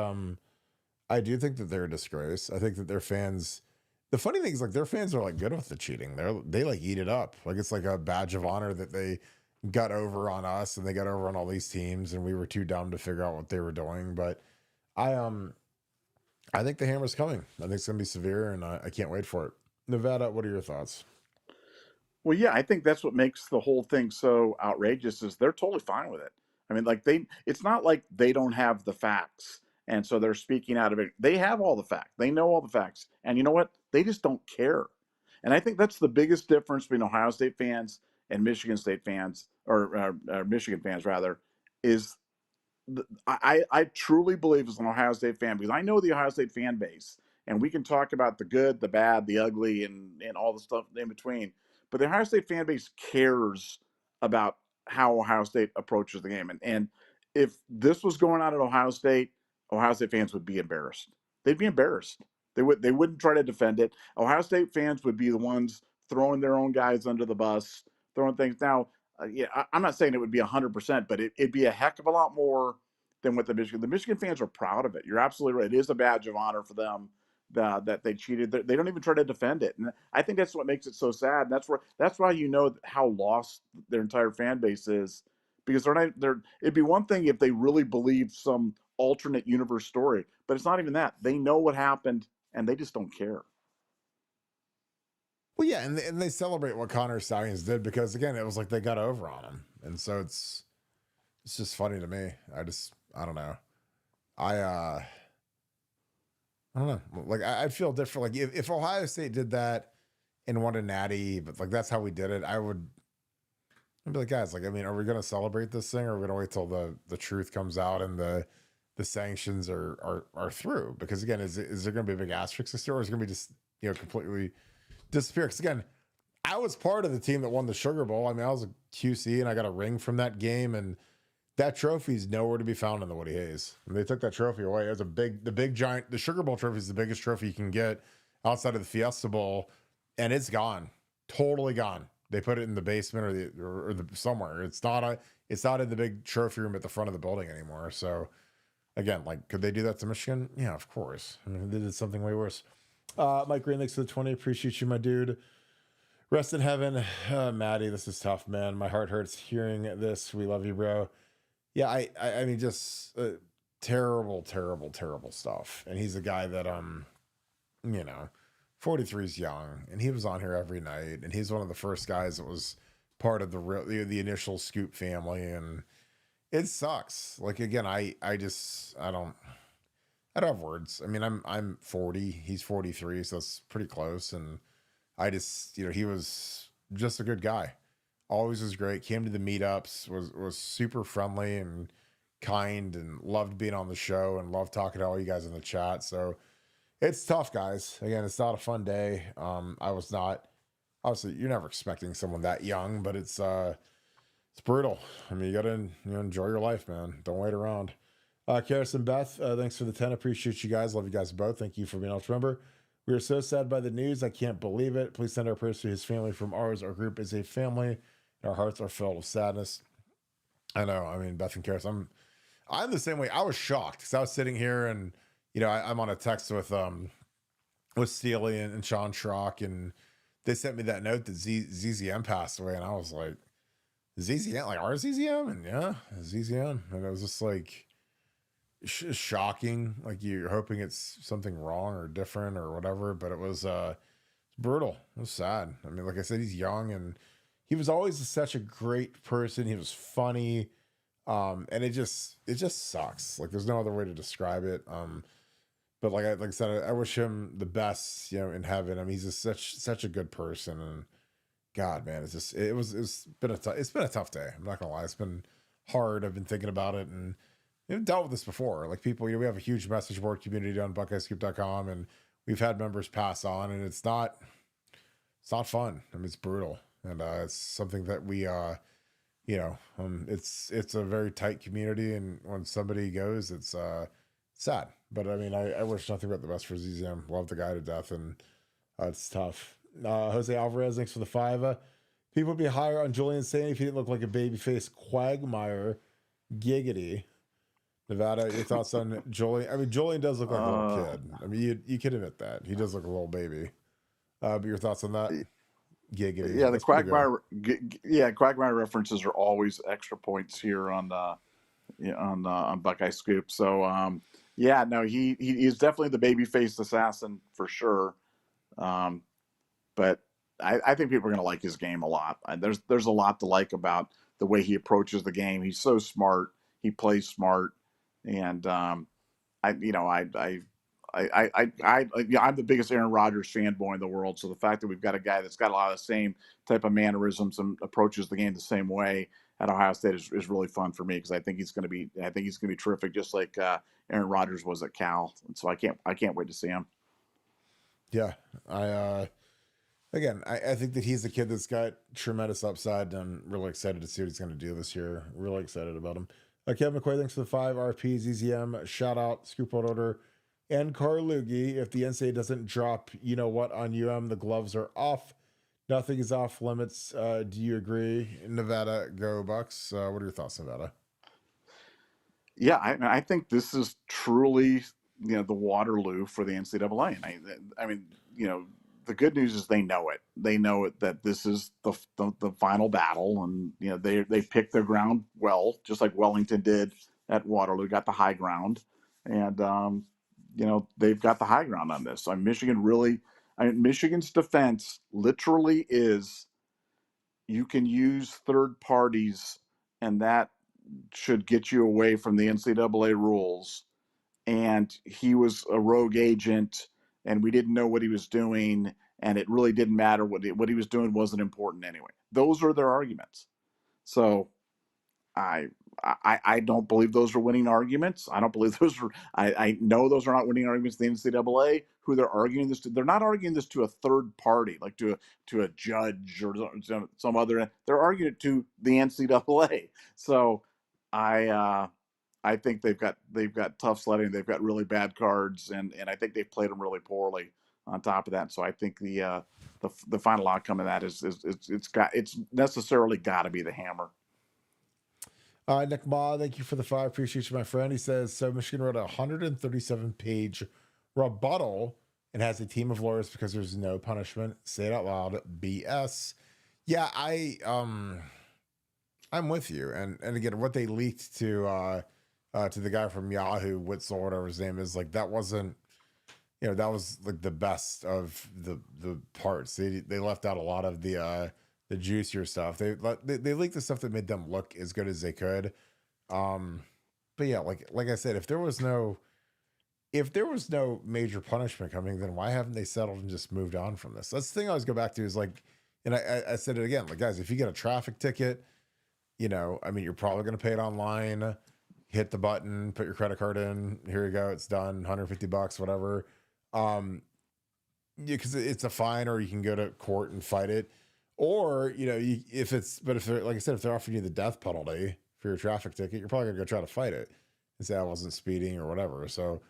I do think that they're a disgrace. I think that their fans. The funny thing is, like, their fans are like good with the cheating. They like eat it up. Like, it's like a badge of honor that they got over on us and they got over on all these teams, and we were too dumb to figure out what they were doing. But I think the hammer's coming. I think it's gonna be severe, and I can't wait for it. Nevada, what are your thoughts? Well, yeah, I think that's what makes the whole thing so outrageous is they're totally fine with it. I mean, like it's not like they don't have the facts and so they're speaking out of it. They have all the facts. They know all the facts. And you know what? They just don't care. And I think that's the biggest difference between Ohio State fans and Michigan State fans, or Michigan fans rather, is I truly believe as an Ohio State fan, because I know the Ohio State fan base, and we can talk about the good, the bad, the ugly, and all the stuff in between. But the Ohio State fan base cares about how Ohio State approaches the game. And if this was going on at Ohio State fans would be embarrassed. They'd be embarrassed. They wouldn't try to defend it. Ohio State fans would be the ones throwing their own guys under the bus, throwing things. Now, yeah, I'm not saying it would be 100%, but it'd be a heck of a lot more than what the Michigan fans are proud of it. You're absolutely right. It is a badge of honor for them that they cheated. They don't even try to defend it, and I think that's what makes it so sad. And that's why you know how lost their entire fan base is, because they're not. They're it'd be one thing if they really believed some alternate universe story, but it's not even that. They know what happened, and they just don't care. Well, yeah, and they celebrate what Connor Stallions did because again, it was like they got over on him, and so it's just funny to me. I don't know. I don't know. Like I'd feel different. Like if Ohio State did that and won a natty, but like that's how we did it, I'd be like, guys, like I mean, are we gonna celebrate this thing or are we gonna wait till the truth comes out and the sanctions are through? Because again, is there gonna be a big asterisk this year or is it gonna be just completely disappear? Because again, I was part of the team that won the Sugar Bowl. I mean, I was a QC and I got a ring from that game, and that trophy's nowhere to be found in the Woody Hayes. And they took that trophy away. It was the Sugar Bowl trophy is the biggest trophy you can get outside of the Fiesta Bowl, and it's gone, totally gone. They put it in the basement or the somewhere. It's not in the big trophy room at the front of the building anymore. So again, like, could they do that to Michigan? Yeah, of course. I mean, they did something way worse. Mike Green, thanks for the 20. Appreciate you, my dude. Rest in heaven. Maddie, this is tough, man. My heart hurts hearing this. We love you, bro. Yeah, I mean, just terrible, terrible, terrible stuff. And he's a guy that, 43 is young, and he was on here every night, and he's one of the first guys that was part of the initial Scoop family, and it sucks. Like again, I don't have words. I mean, I'm 40, he's 43, so that's pretty close, and I just he was just a good guy. Always was great. Came to the meetups, was super friendly and kind, and loved being on the show and loved talking to all you guys in the chat. So it's tough, guys. Again, it's not a fun day. I was not. Obviously, you're never expecting someone that young, but it's brutal. I mean, you gotta enjoy your life, man. Don't wait around. Karis and Beth, thanks for the 10. Appreciate you guys. Love you guys both. Thank you for being able to remember. We are so sad by the news. I can't believe it. Please send our prayers to his family from ours. Our group is a family. Our hearts are filled with sadness. I know. I mean, Beth and Karis, I'm the same way. I was shocked because I was sitting here and I'm on a text with Steely and Sean Schrock, and they sent me that note that ZZM passed away, and I was like, ZZM, like our ZZM, and yeah, ZZM, and it was just like shocking. Like you're hoping it's something wrong or different or whatever, but it was brutal. It was sad. I mean, like I said, he's young and he was always such a great person. He was funny. And it just sucks. Like there's no other way to describe it. But like I said, I wish him the best, in heaven. I mean, he's just such a good person, and God, man, it's been a tough day. I'm not gonna lie. It's been hard. I've been thinking about it, and we've dealt with this before. Like people, we have a huge message board community on BuckeyeScoop.com, and we've had members pass on, and it's not fun. I mean, it's brutal. And it's something that we it's a very tight community, and when somebody goes, it's sad. But I mean, I wish nothing but the best for ZZM. Love the guy to death, and it's tough. Jose Alvarez, thanks for the 5. People would be higher on Julian saying if he didn't look like a babyface quagmire. Giggity. Nevada, your thoughts on Julian? I mean, Julian does look like a little kid. I mean, you can admit that. He does look a little baby. But your thoughts on that? Giggity. Yeah, the Quagmire references are always extra points here on Buckeye Scoop. So he is definitely the babyface assassin for sure. but I think people are going to like his game a lot. There's a lot to like about the way he approaches the game. He's so smart. He plays smart, and I you know yeah, I'm the biggest Aaron Rodgers fanboy in the world. So the fact that we've got a guy that's got a lot of the same type of mannerisms and approaches the game the same way at Ohio State is really fun for me, because I think he's going to be terrific, just like Aaron Rodgers was at Cal. And so I can't wait to see him. Yeah, I think that he's a kid that's got tremendous upside, and I'm really excited to see what he's going to do this year. Really excited about him. Kevin McQuaid, thanks for the 5 RPs, EZM. Shout out, Scoop World Order, and Carlugi. If the NCAA doesn't drop, you know what, on the gloves are off. Nothing is off limits. Do you agree? Nevada, go Bucks. What are your thoughts, Nevada? Yeah, I think this is truly, the Waterloo for the NCAA. And I mean, the good news is they know it. They know it, that this is the final battle, and they picked their ground well, just like Wellington did at Waterloo, got the high ground, and they've got the high ground on this. So Michigan's defense literally is, you can use third parties, and that should get you away from the NCAA rules. And he was a rogue agent, and we didn't know what he was doing, and it really didn't matter. What he was doing wasn't important anyway. Those are their arguments. So I don't believe those are winning arguments. I don't believe those are. I know those are not winning arguments. The NCAA, who they're arguing this to, they're not arguing this to a third party, like to a judge or some other. They're arguing it to the NCAA. So I think they've got tough sledding. They've got really bad cards, and I think they've played them really poorly. On top of that, so I think the final outcome of that is it's necessarily got to be the hammer. Nick Ma, thank you for the 5. Appreciate you, my friend. He says, so Michigan wrote a 137-page rebuttal and has a team of lawyers because there's no punishment. Say it out loud. BS. Yeah, I'm with you. And again, what they leaked to the guy from Yahoo, Witzel, whatever his name is, like, that wasn't, that was like the best of the parts. They left out a lot of the juicier stuff. They leaked the stuff that made them look as good as they could. But yeah, like I said, if there was no major punishment coming, then why haven't they settled and just moved on from this? That's the thing I always go back to, is like, and I said it again, like, guys, if you get a traffic ticket, you're probably going to pay it online, hit the button, put your credit card in, here you go, it's done, $150, whatever. Because it's a fine, or you can go to court and fight it. Or, if they're, like I said, if they're offering you the death penalty for your traffic ticket, you're probably gonna go try to fight it and say I wasn't speeding or whatever. So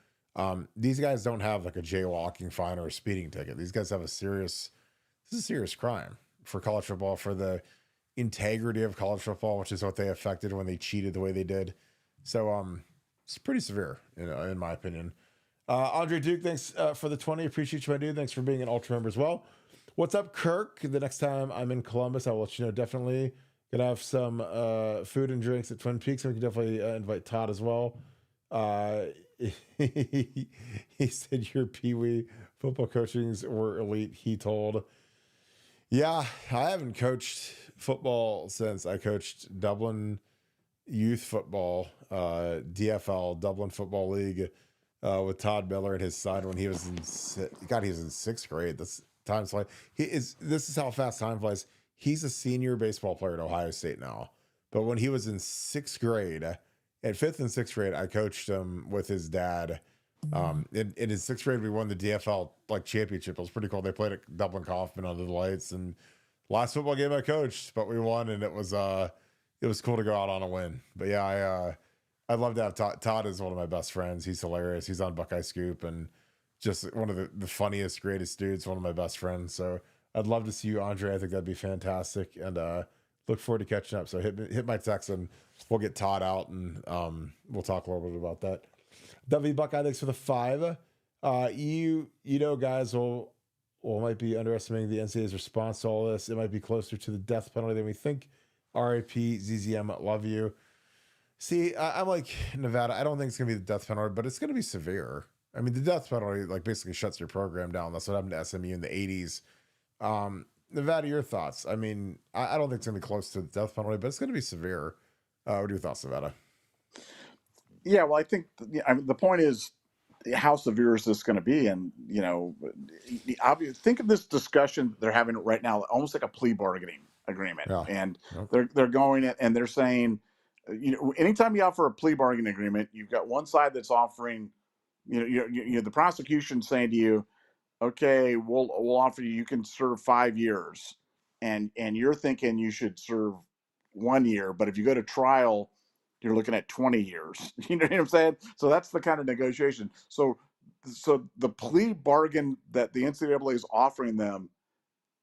these guys don't have like a jaywalking fine or a speeding ticket. These guys have this is a serious crime for college football, for the integrity of college football, which is what they affected when they cheated the way they did. So it's pretty severe, in my opinion. Andre Duke, thanks for the 20. Appreciate you, my dude. Thanks for being an ultra member as well. What's up, Kirk? The next time I'm in Columbus, I'll let you know. Definitely gonna have some food and drinks at Twin Peaks. We can definitely invite Todd as well. He said your Pee-wee football coachings were elite. He told, yeah, I haven't coached football since I coached Dublin youth football, DFL, Dublin Football League, with Todd Miller at his side when he was in 6th grade. That's time flies. This is how fast time flies. He's a senior baseball player at Ohio State now, but when he was in 6th grade, at 5th and 6th grade, I coached him with his dad. In his 6th grade, we won the DFL championship. It was pretty cool. They played at Dublin Kaufman under the lights, and last football game I coached, but we won, and it was cool to go out on a win. But yeah, I'd love to have Todd. Todd is one of my best friends. He's hilarious. He's on Buckeye Scoop, and just one of the funniest, greatest dudes, one of my best friends. So I'd love to see you, Andre. I think that'd be fantastic. And look forward to catching up. So hit my text, and we'll get Todd out, and we'll talk a little bit about that. W Buckeye, thanks for the 5. Guys might be underestimating the NCAA's response to all this. It might be closer to the death penalty than we think. RIP, ZZM, love you. See, I'm like, Nevada, I don't think it's going to be the death penalty, but it's going to be severe. I mean, the death penalty basically shuts your program down. That's what happened to SMU in the 80s. Nevada, your thoughts? I mean, I don't think it's going to be close to the death penalty, but it's going to be severe. What are your thoughts, Nevada? Yeah, well, I think the point is, how severe is this going to be? And think of this discussion they're having right now, almost like a plea bargaining agreement. Yeah. And Yep. they're going and they're saying, anytime you offer a plea bargaining agreement, you've got one side that's offering, the prosecution saying to you, okay, we'll offer you, you can serve 5 years, and you're thinking you should serve 1 year, but if you go to trial, you're looking at 20 years. You know what I'm saying? So that's the kind of negotiation. So the plea bargain that the NCAA is offering them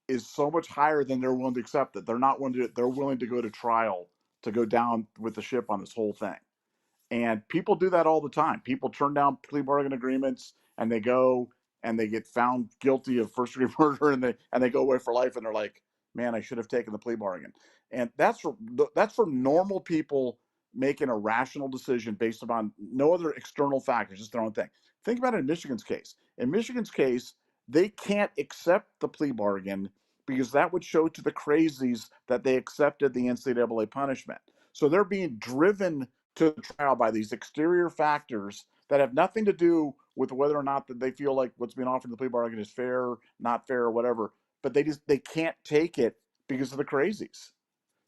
is so much higher than they're willing to accept it. They're willing to go to trial to go down with the ship on this whole thing. And people do that all the time. People turn down plea bargain agreements and they go and they get found guilty of first degree murder and they go away for life and they're like, man, I should have taken the plea bargain. And that's for normal people making a rational decision based upon no other external factors, just their own thing. Think about it in Michigan's case. In Michigan's case, they can't accept the plea bargain because that would show to the crazies that they accepted the NCAA punishment. So they're being driven to the trial by these exterior factors that have nothing to do with whether or not that they feel like what's being offered in the plea bargain is fair, not fair, or whatever. But they can't take it because of the crazies.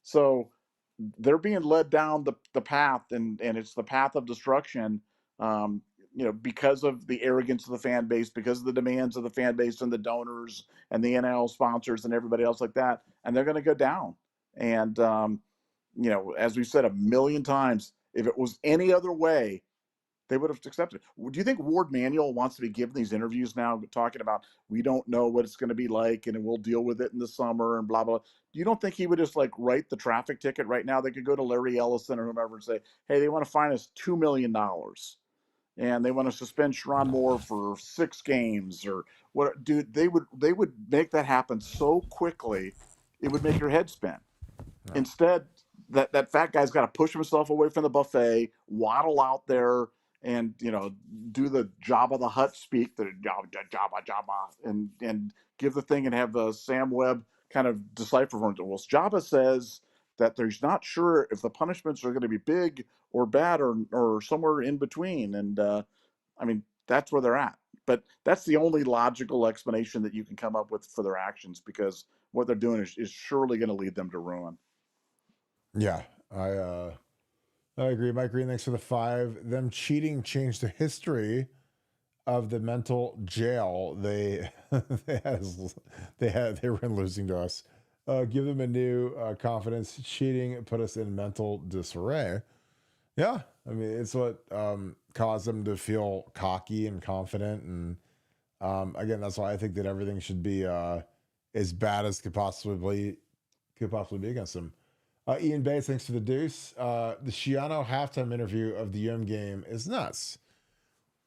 So they're being led down the path, and it's the path of destruction. Because of the arrogance of the fan base, because of the demands of the fan base and the donors and the NL sponsors and everybody else like that, and they're going to go down. And as we've said a million times, if it was any other way, they would have accepted. Do you think Ward Manuel wants to be giving these interviews now, talking about we don't know what it's going to be like, and we'll deal with it in the summer and blah blah? You don't think he would just like write the traffic ticket right now? They could go to Larry Ellison or whomever and say, "Hey, they want to fine us $2 million, and they want to suspend Sharon Moore for 6 games or what?" Dude, they would make that happen so quickly, it would make your head spin. Yeah. Instead, that fat guy's got to push himself away from the buffet, waddle out there, and do the Jabba the Hutt speak, the Jabba, and give the thing and have Sam Webb kind of decipher for him. Well, Jabba says that there's not sure if the punishments are going to be big or bad or somewhere in between, and I mean that's where they're at. But that's the only logical explanation that you can come up with for their actions, because what they're doing is surely going to lead them to ruin. Yeah, I agree. Mike Greene, thanks for the 5. Them cheating changed the history of the mental jail they were in losing to us. Give them a new confidence. Cheating put us in mental disarray. Yeah, I mean it's what caused them to feel cocky and confident, and again, that's why I think that everything should be as bad as could possibly be against them. Ian Bates, thanks for the deuce. The Shiano halftime interview of the UM game is nuts.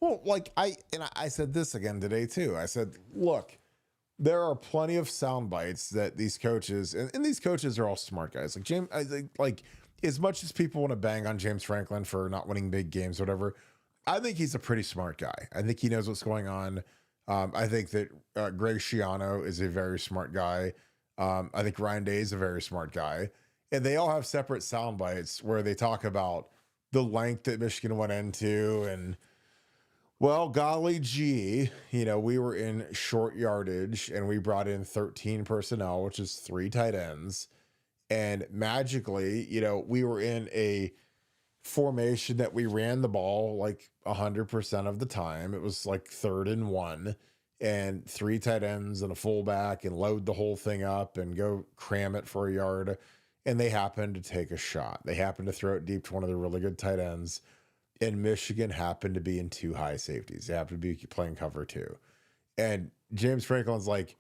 Well, I said this again today too. I said, look, there are plenty of sound bites that these coaches, and these coaches are all smart guys. Like James, as much as people want to bang on James Franklin for not winning big games, or whatever, I think he's a pretty smart guy. I think he knows what's going on. I think that Greg Schiano is a very smart guy. I think Ryan Day is a very smart guy. And they all have separate sound bites where they talk about the length that Michigan went into. And, well, golly gee, we were in short yardage and we brought in 13 personnel, which is 3 tight ends. And magically, we were in a formation that we ran the ball like 100% of the time. It was like 3rd and 1 and 3 tight ends and a fullback, and load the whole thing up and go cram it for a yard. And they happened to take a shot. They happened to throw it deep to one of the really good tight ends. And Michigan happened to be in 2 high safeties. They happened to be playing cover 2. And James Franklin's like,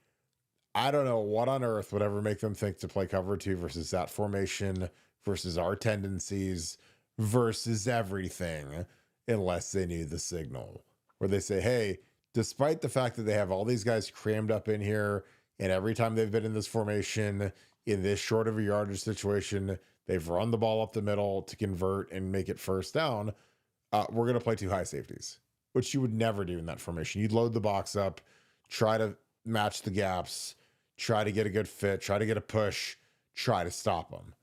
I don't know what on earth would ever make them think to play cover 2 versus that formation, versus our tendencies, versus everything, unless they knew the signal. Where they say, hey, despite the fact that they have all these guys crammed up in here, and every time they've been in this formation, in this short of a yardage situation, they've run the ball up the middle to convert and make it first down. We're going to play 2 high safeties, which you would never do in that formation. You'd load the box up, try to match the gaps, try to get a good fit, try to get a push, try to stop them.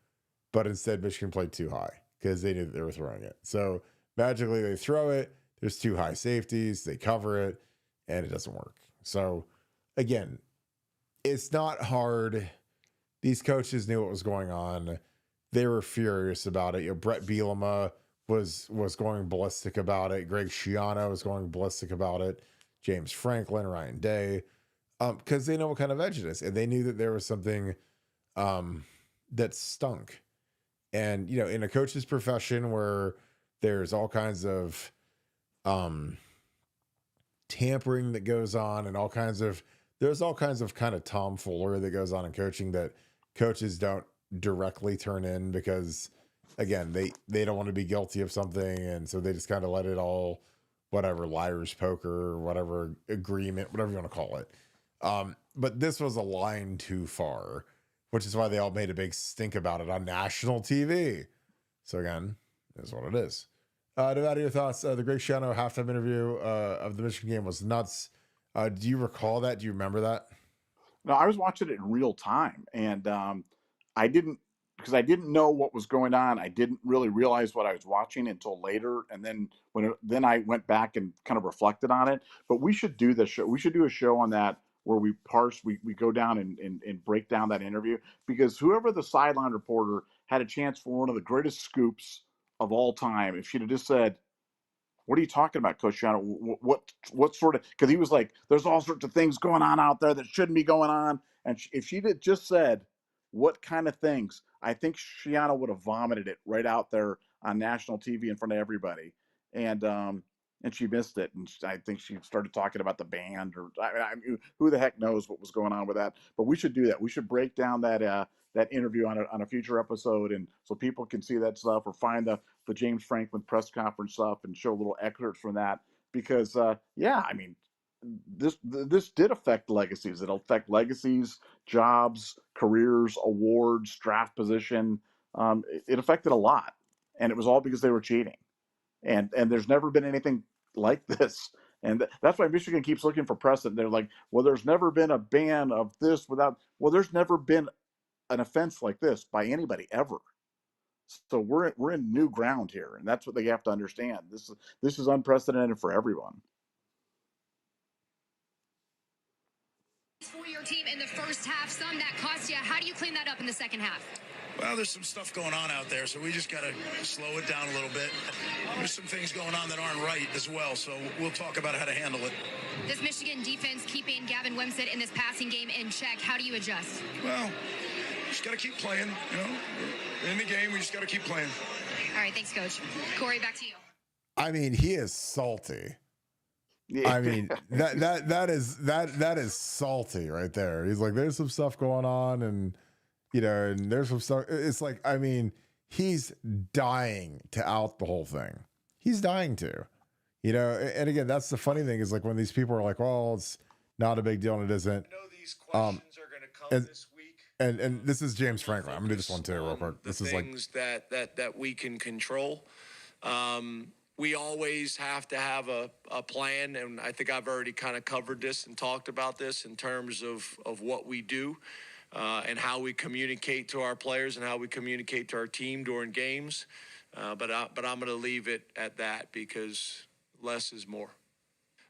But instead, Michigan played too high because they knew that they were throwing it. So magically, they throw it. There's two high safeties. They cover it, and it doesn't work. So again, it's not hard. These coaches knew what was going on. They were furious about it. Brett Bielema was going ballistic about it. Greg Schiano was going ballistic about it. James Franklin, Ryan Day, because they know what kind of edge it is, and they knew that there was something that stunk. And in a coach's profession where there's all kinds of tampering that goes on, and there's all kinds of kind of tomfoolery that goes on in coaching that coaches don't directly turn in because, again, they don't want to be guilty of something, and so they just kind of let it all, whatever, liar's poker or whatever agreement, whatever you want to call it. But this was a line too far, which is why they all made a big stink about it on national TV. So again, is what it is. Nevada, your thoughts? The Greg Schiano halftime interview of the Michigan game was nuts. Do you recall that? Do you remember that? No, I was watching it in real time, and I didn't know what was going on. I didn't really realize what I was watching until later, and then I went back and kind of reflected on it. But we should do this show. We should do a show on that where we go down and break down that interview, because whoever the sideline reporter had a chance for one of the greatest scoops of all time. If she'd have just said, "What are you talking about, Coach Schiano? What sort of?" Because he was like, "There's all sorts of things going on out there that shouldn't be going on." And if she'd have just said, "What kind of things?" I think Schiano would have vomited it right out there on national TV in front of everybody. And she missed it. And I think she started talking about the band, or who the heck knows what was going on with that. But we should do that. We should break down that interview on a future episode, and so people can see that stuff, or find the James Franklin press conference stuff and show little excerpts from that. Because this did affect legacies. It'll affect legacies, jobs, careers, awards, draft position. It affected a lot, and it was all because they were cheating. And there's never been anything like this. And that's why Michigan keeps looking for precedent. They're like, well, there's never been a ban of this without. Well, there's never been an offense like this by anybody ever. So we're in new ground here, and that's what they have to understand. This is unprecedented for everyone. For your team in the first half, some that cost you. How do you clean that up in the second half? Well, there's some stuff going on out there, so we just got to slow it down a little bit. There's some things going on that aren't right as well, so we'll talk about how to handle it. This Michigan defense keeping Gavin Wimsatt in this passing game in check. How do you adjust? Well, just got to keep playing. In the game, we just got to keep playing. All right, thanks, Coach. Corey, back to you. I mean, he is salty. Yeah. I mean, that is salty right there. He's like, there's some stuff going on, and and there's some stuff. It's like, I mean, he's dying to out the whole thing. He's dying to, and again, that's the funny thing is, like, when these people are like, well, it's not a big deal, and it isn't. I know these questions are going to come this week. And this is James Franklin. I'm gonna do this one too real quick. This is things that we can control. We always have to have a plan, and I think I've already kind of covered this and talked about this in terms of what we do and how we communicate to our players and how we communicate to our team during games. But I'm going to leave it at that because less is more.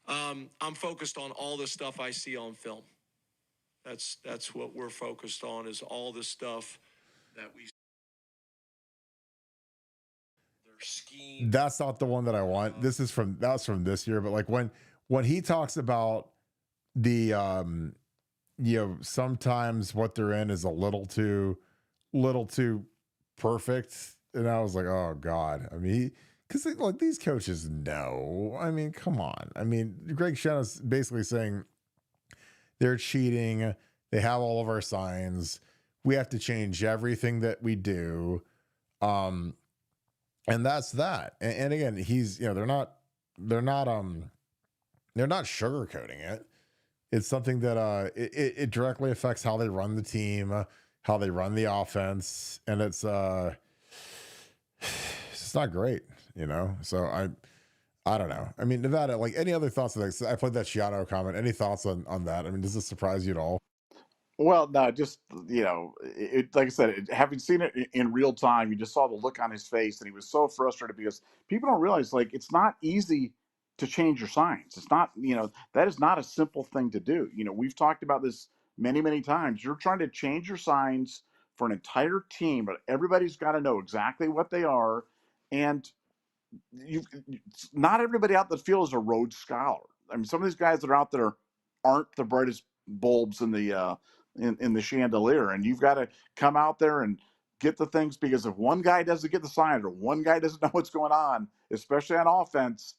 I'm focused on all the stuff I see on film. That's what we're focused on, is all the stuff that we. Scheme. That's not the one that I want. That was from this year, but like when he talks about the sometimes what they're in is a little too perfect, and I was like, oh God. I mean, because like these coaches know. I mean, come on. I mean, Greg Schiano's basically saying they're cheating. They have all of our signs. We have to change everything that we do. And that's that. And again, he's, they're not sugarcoating it. It's something that, it directly affects how they run the team, how they run the offense. And it's just not great, So I don't know. I mean, Nevada, like, any other thoughts on this? I played that Schiano comment. Any thoughts on that? I mean, does this surprise you at all? Well, no, just like I said, having seen it in real time, you just saw the look on his face, and he was so frustrated because people don't realize like it's not easy to change your signs. It's not, that is not a simple thing to do. We've talked about this many, many times. You're trying to change your signs for an entire team, but everybody's got to know exactly what they are, and you not everybody out the field is a Rhodes Scholar. I mean, some of these guys that are out there aren't the brightest bulbs in the in the chandelier, and you've got to come out there and get the things, because if one guy doesn't get the sign or one guy doesn't know what's going on, especially on offense,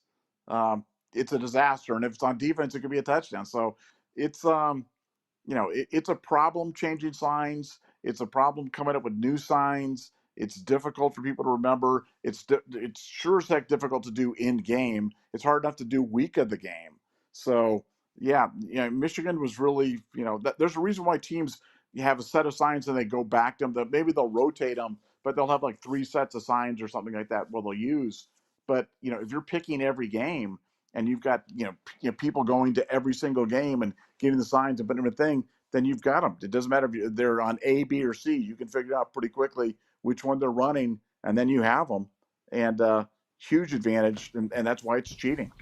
it's a disaster. And if it's on defense, it could be a touchdown. So it's it's a problem changing signs. It's a problem coming up with new signs. It's difficult for people to remember. It's sure as heck difficult to do in game. It's hard enough to do week of the game. So yeah, Michigan was really, there's a reason why teams, you have a set of signs and they go back to them. That maybe they'll rotate them, but they'll have like 3 sets of signs or something like that. They'll use. But if you're picking every game and you've got people going to every single game and getting the signs and putting everything, then you've got them. It doesn't matter if they're on A, B, or C. You can figure out pretty quickly which one they're running, and then you have them. And huge advantage, and that's why it's cheating.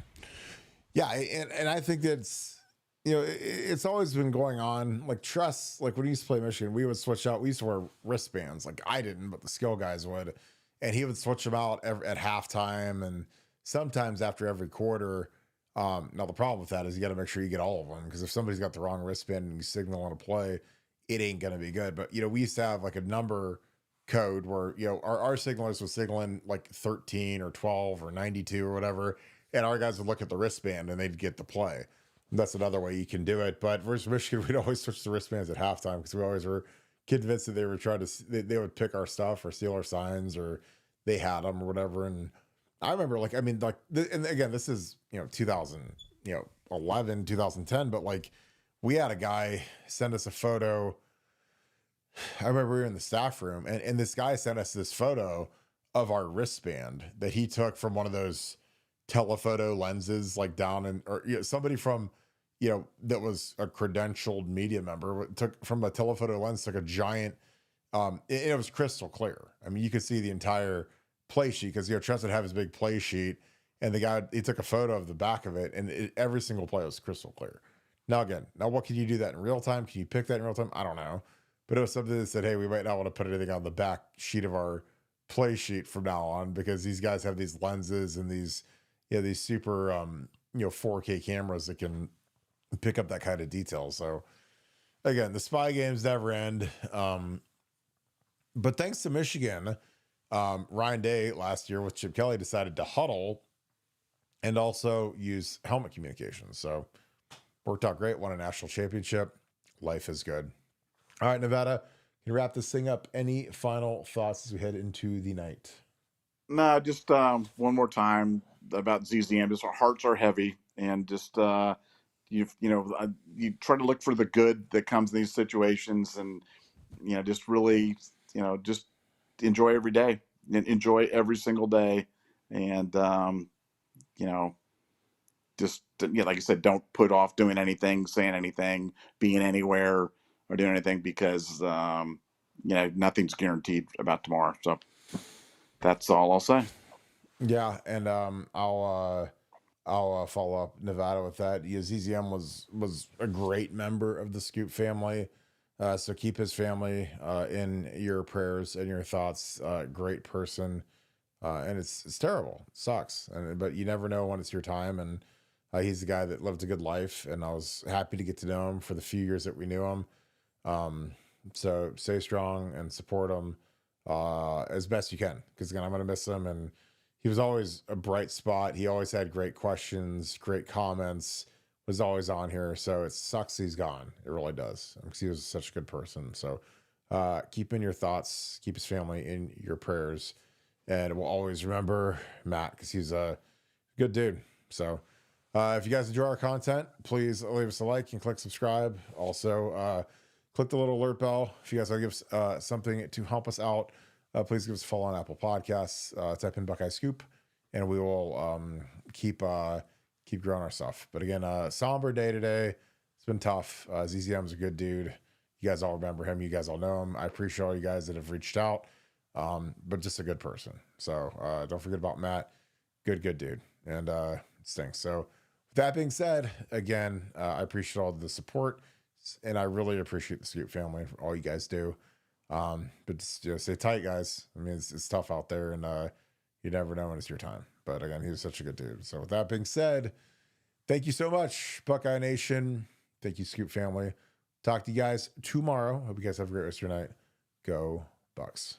Yeah, and I think that's, it's always been going on. Like Trust, like when we used to play Michigan, we would switch out. We used to wear wristbands. Like I didn't, but the skill guys would. And he would switch them out at halftime and sometimes after every quarter. Now the problem with that is you got to make sure you get all of them, because if somebody's got the wrong wristband and you signal on a play, it ain't going to be good. But, we used to have like a number code where, our signalers would signal in like 13 or 12 or 92 or whatever. And our guys would look at the wristband and they'd get the play. And that's another way you can do it. But versus Michigan, we'd always switch the wristbands at halftime because we always were convinced that they were trying to, they would pick our stuff or steal our signs, or they had them or whatever. And I remember and again, this is, 2011, 2010, but like we had a guy send us a photo. I remember we were in the staff room and this guy sent us this photo of our wristband that he took from one of those telephoto lenses, like down in, or somebody from, that was a credentialed media member took from a telephoto lens, took a giant, it was crystal clear. I mean, you could see the entire play sheet because Trent would have his big play sheet, and the guy, he took a photo of the back of it, and every single play was crystal clear. Now what can you do that in real time? Can you pick that in real time? I don't know, but it was something that said, hey, we might not want to put anything on the back sheet of our play sheet from now on, because these guys have these lenses and these super 4K cameras that can pick up that kind of detail. So again, the spy games never end. But thanks to Michigan, Ryan Day last year with Chip Kelly decided to huddle and also use helmet communications. So worked out great, won a national championship. Life is good. All right, Nevada, can you wrap this thing up? Any final thoughts as we head into the night? No, just one more time about ZZM. Just our hearts are heavy, and just you try to look for the good that comes in these situations, and just really just enjoy every day and enjoy every single day, and just like I said, don't put off doing anything, saying anything, being anywhere, or doing anything, because nothing's guaranteed about tomorrow. So that's all I'll say. Yeah, and I'll follow up Nevada with that. ZZM was a great member of the Scoop family, so keep his family in your prayers and your thoughts. Great person, and it's terrible, it sucks, but you never know when it's your time. And he's the guy that lived a good life, and I was happy to get to know him for the few years that we knew him. So stay strong and support him as best you can, because again, I'm gonna miss him, and he was always a bright spot. He always had great questions, great comments, was always on here. So it sucks he's gone. It really does, because he was such a good person. So keep in your thoughts, keep his family in your prayers, and we'll always remember Matt, because he's a good dude. So if you guys enjoy our content, please leave us a like and click subscribe. Also, click the little alert bell if you guys want to give us something to help us out. Please give us a follow on Apple Podcasts. Type in Buckeye Scoop, and we will keep growing our stuff. But again, somber day today. It's been tough. ZZM's a good dude. You guys all remember him. You guys all know him. I appreciate all you guys that have reached out. But just a good person. So don't forget about Matt. Good dude. And it stinks. So with that being said, again, I appreciate all the support, and I really appreciate the Scoop family for all you guys do. But just, stay tight, guys. I mean, it's tough out there, and you never know when it's your time. But again, he was such a good dude. So with that being said, thank you so much, Buckeye Nation. Thank you, Scoop family. Talk to you guys tomorrow. Hope you guys have a great rest of your night. Go Bucks.